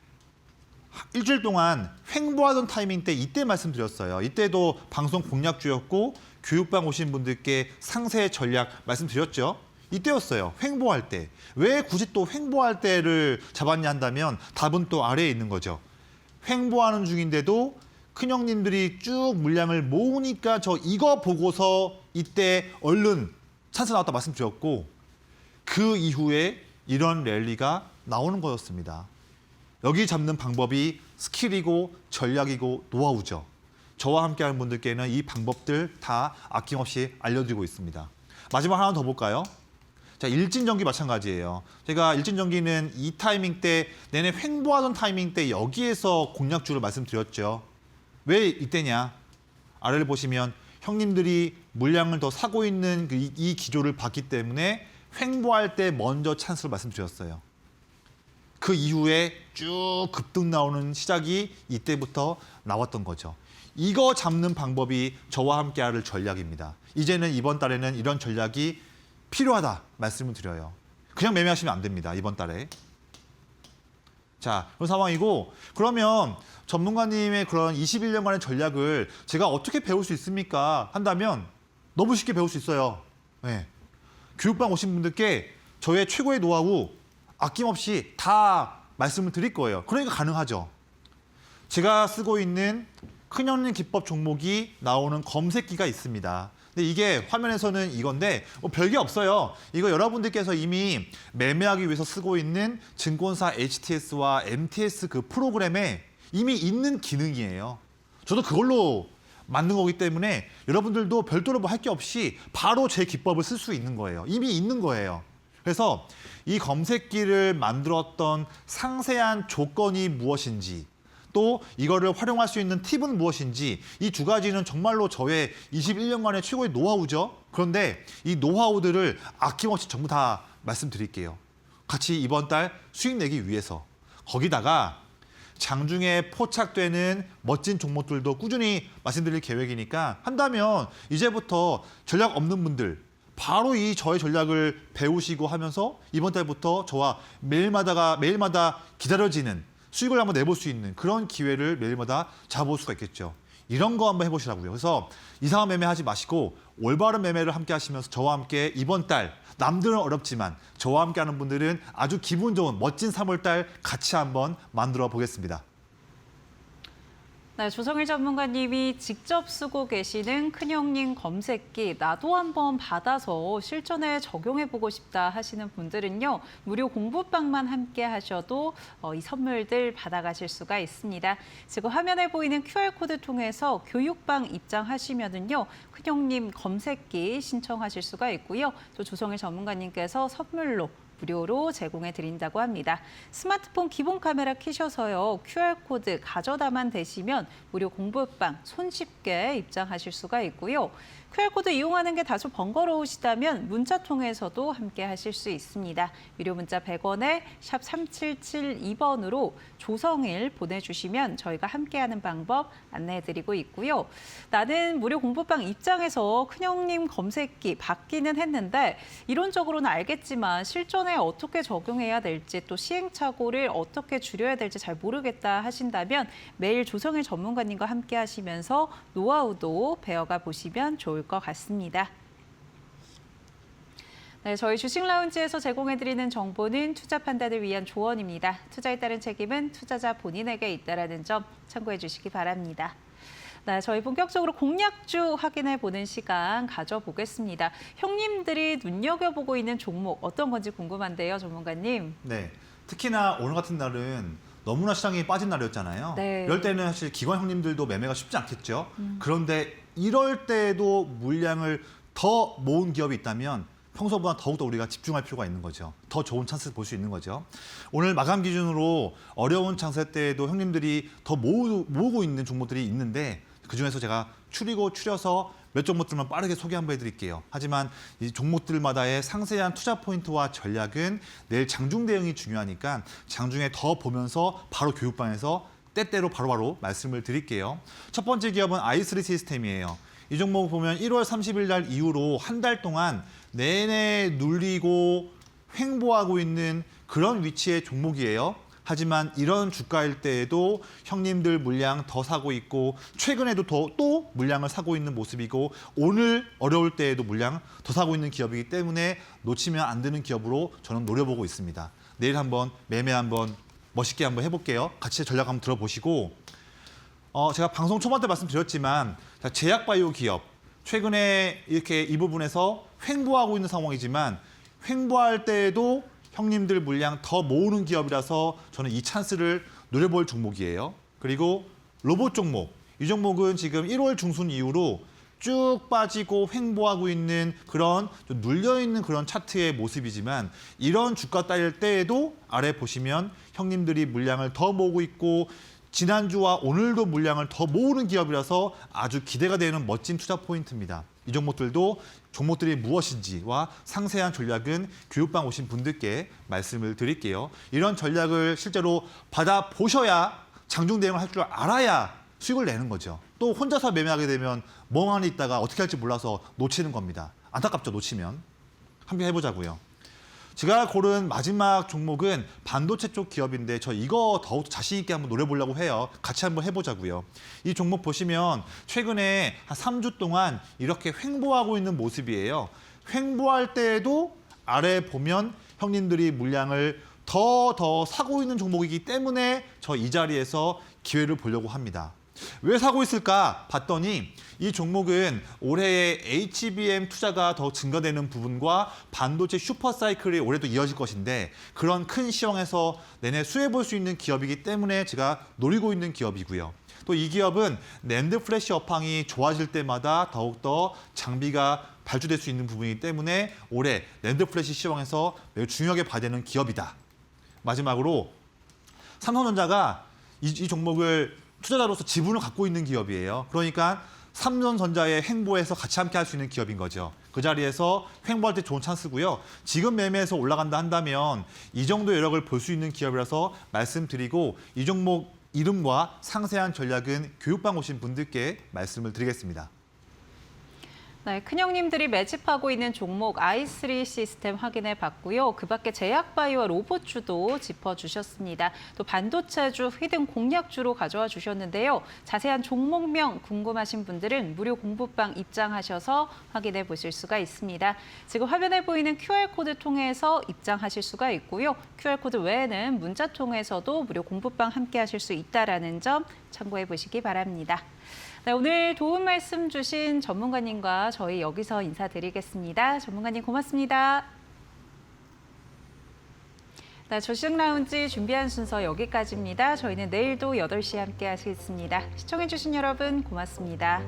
일주일 동안 횡보하던 타이밍 때 이때 말씀드렸어요. 이때도 방송 공략주였고 교육방 오신 분들께 상세 전략 말씀드렸죠. 이때였어요. 횡보할 때. 왜 굳이 또 횡보할 때를 잡았냐 한다면 답은 또 아래에 있는 거죠. 횡보하는 중인데도 큰형님들이 쭉 물량을 모으니까 저 이거 보고서 이때 얼른 찬스 나왔다 말씀드렸고 그 이후에 이런 랠리가 나오는 거였습니다. 여기 잡는 방법이 스킬이고 전략이고 노하우죠. 저와 함께하는 분들께는 이 방법들 다 아낌없이 알려드리고 있습니다. 마지막 하나 더 볼까요? 자, 일진전기 마찬가지예요. 제가 일진전기는 이 타이밍 때 내내 횡보하던 타이밍 때 여기에서 공략주를 말씀드렸죠. 왜 이때냐? 아래를 보시면 형님들이 물량을 더 사고 있는 이 기조를 봤기 때문에 횡보할 때 먼저 찬스를 말씀드렸어요. 그 이후에 쭉 급등 나오는 시작이 이때부터 나왔던 거죠. 이거 잡는 방법이 저와 함께 할 전략입니다. 이제는 이번 달에는 이런 전략이 필요하다 말씀을 드려요. 그냥 매매하시면 안 됩니다. 이번 달에. 자, 그런 상황이고 그러면 전문가님의 그런 21년간의 전략을 제가 어떻게 배울 수 있습니까? 한다면 너무 쉽게 배울 수 있어요. 네. 교육방 오신 분들께 저의 최고의 노하우 아낌없이 다 말씀을 드릴 거예요. 그러니까 가능하죠. 제가 쓰고 있는 큰형님 기법 종목이 나오는 검색기가 있습니다. 근데 이게 화면에서는 이건데 별게 없어요. 이거 여러분들께서 이미 매매하기 위해서 쓰고 있는 증권사 HTS와 MTS 그 프로그램에 이미 있는 기능이에요. 저도 그걸로 만든 거기 때문에 여러분들도 별도로 뭐 할 게 없이 바로 제 기법을 쓸 수 있는 거예요. 이미 있는 거예요. 그래서 이 검색기를 만들었던 상세한 조건이 무엇인지 또 이거를 활용할 수 있는 팁은 무엇인지 이 두 가지는 정말로 저의 21년간의 최고의 노하우죠. 그런데 이 노하우들을 아낌없이 전부 다 말씀드릴게요. 같이 이번 달 수익 내기 위해서 거기다가 장중에 포착되는 멋진 종목들도 꾸준히 말씀드릴 계획이니까 한다면 이제부터 전략 없는 분들 바로 이 저의 전략을 배우시고 하면서 이번 달부터 저와 매일마다 기다려지는 수익을 한번 내볼 수 있는 그런 기회를 매일마다 잡아볼 수가 있겠죠. 이런 거 한번 해보시라고요. 그래서 이상한 매매 하지 마시고 올바른 매매를 함께 하시면서 저와 함께 이번 달 남들은 어렵지만 저와 함께 하는 분들은 아주 기분 좋은 멋진 3월 달 같이 한번 만들어 보겠습니다. 네, 조성일 전문가님이 직접 쓰고 계시는 큰형님 검색기 나도 한번 받아서 실전에 적용해보고 싶다 하시는 분들은요. 무료 공부방만 함께 하셔도 이 선물들 받아가실 수가 있습니다. 지금 화면에 보이는 QR코드 통해서 교육방 입장하시면은요. 큰형님 검색기 신청하실 수가 있고요. 또 조성일 전문가님께서 선물로 무료로 제공해 드린다고 합니다. 스마트폰 기본 카메라 켜셔서요. QR코드 가져다만 대시면 무료 공부방 손쉽게 입장하실 수가 있고요. QR코드 이용하는 게 다소 번거로우시다면 문자 통해서도 함께 하실 수 있습니다. 유료 문자 100원에 샵 3772번으로 조성일 보내주시면 저희가 함께하는 방법 안내해드리고 있고요. 나는 무료 공부방 입장에서 큰형님 검색기 받기는 했는데 이론적으로는 알겠지만 실전에 어떻게 적용해야 될지 또 시행착오를 어떻게 줄여야 될지 잘 모르겠다 하신다면 매일 조성일 전문가님과 함께 하시면서 노하우도 배워가 보시면 좋을 것 같습니다. 네, 저희 주식 라운지에서 제공해드리는 정보는 투자 판단을 위한 조언입니다. 투자에 따른 책임은 투자자 본인에게 있다는 점 참고해 주시기 바랍니다. 네, 저희 본격적으로 공략주 확인해 보는 시간 가져보겠습니다. 형님들이 눈여겨보고 있는 종목 어떤 건지 궁금한데요, 전문가님. 네, 특히나 오늘 같은 날은 너무나 시장이 빠진 날이었잖아요. 네. 이럴 때는 사실 기관 형님들도 매매가 쉽지 않겠죠. 그런데 이럴 때도 물량을 더 모은 기업이 있다면 평소보다 더욱더 우리가 집중할 필요가 있는 거죠. 더 좋은 찬스를 볼 수 있는 거죠. 오늘 마감 기준으로 어려운 장세 때에도 형님들이 더 모으고 있는 종목들이 있는데 그중에서 제가 추려서 몇 종목들만 빠르게 소개 한번 해드릴게요. 하지만 이 종목들마다의 상세한 투자 포인트와 전략은 내일 장중 대응이 중요하니까 장중에 더 보면서 바로 교육방에서 때때로 바로바로 말씀을 드릴게요. 첫 번째 기업은 i3 시스템이에요. 이 종목 보면 1월 30일 날 이후로 한 달 동안 내내 눌리고 횡보하고 있는 그런 위치의 종목이에요. 하지만 이런 주가일 때에도 형님들 물량 더 사고 있고 최근에도 또 물량을 사고 있는 모습이고 오늘 어려울 때에도 물량 더 사고 있는 기업이기 때문에 놓치면 안 되는 기업으로 저는 노려보고 있습니다. 내일 한번 매매 한번 멋있게 한번 해볼게요. 같이 전략 한번 들어보시고 제가 방송 초반 때 말씀드렸지만 제약바이오 기업 최근에 이렇게 이 부분에서 횡보하고 있는 상황이지만 횡보할 때에도 형님들 물량 더 모으는 기업이라서 저는 이 찬스를 노려볼 종목이에요. 그리고 로봇 종목. 이 종목은 지금 1월 중순 이후로 쭉 빠지고 횡보하고 있는 그런 좀 눌려있는 그런 차트의 모습이지만 이런 주가 따일 때에도 아래 보시면 형님들이 물량을 더 모으고 있고 지난주와 오늘도 물량을 더 모으는 기업이라서 아주 기대가 되는 멋진 투자 포인트입니다. 이 종목들이 무엇인지와 상세한 전략은 교육방 오신 분들께 말씀을 드릴게요. 이런 전략을 실제로 받아보셔야 장중 대응을 할 줄 알아야 수익을 내는 거죠. 또 혼자서 매매하게 되면 멍하니 있다가 어떻게 할지 몰라서 놓치는 겁니다. 안타깝죠, 놓치면. 함께 해보자고요. 제가 고른 마지막 종목은 반도체 쪽 기업인데 저 이거 더욱 자신 있게 한번 노려보려고 해요. 같이 한번 해보자고요. 이 종목 보시면 최근에 한 3주 동안 이렇게 횡보하고 있는 모습이에요. 횡보할 때에도 아래 보면 형님들이 물량을 더 사고 있는 종목이기 때문에 저 이 자리에서 기회를 보려고 합니다. 왜 사고 있을까 봤더니 이 종목은 올해의 HBM 투자가 더 증가되는 부분과 반도체 슈퍼사이클이 올해도 이어질 것인데 그런 큰 시황에서 내내 수혜볼 수 있는 기업이기 때문에 제가 노리고 있는 기업이고요. 또 이 기업은 낸드 플래시 업황이 좋아질 때마다 더욱더 장비가 발주될 수 있는 부분이기 때문에 올해 낸드 플래시 시황에서 매우 중요하게 봐야 되는 기업이다. 마지막으로 삼성전자가 이 종목을 투자자로서 지분을 갖고 있는 기업이에요. 그러니까 삼성전자의 횡보에서 같이 함께 할 수 있는 기업인 거죠. 그 자리에서 횡보할 때 좋은 찬스고요. 지금 매매해서 올라간다 한다면 이 정도 여력을 볼 수 있는 기업이라서 말씀드리고 이 종목 이름과 상세한 전략은 교육방 오신 분들께 말씀을 드리겠습니다. 네, 큰형님들이 매집하고 있는 종목 i3 시스템 확인해 봤고요. 그 밖에 제약바이오와 로봇주도 짚어주셨습니다. 또 반도체주, 히든 공략주로 가져와 주셨는데요. 자세한 종목명 궁금하신 분들은 무료 공부방 입장하셔서 확인해 보실 수가 있습니다. 지금 화면에 보이는 QR코드 통해서 입장하실 수가 있고요. QR코드 외에는 문자 통해서도 무료 공부방 함께 하실 수 있다는 점 참고해 보시기 바랍니다. 네, 오늘 도움 말씀 주신 전문가님과 저희 여기서 인사드리겠습니다. 전문가님 고맙습니다. 네, 주식 라운지 준비한 순서 여기까지입니다. 저희는 내일도 8시에 함께 하시겠습니다. 시청해주신 여러분 고맙습니다.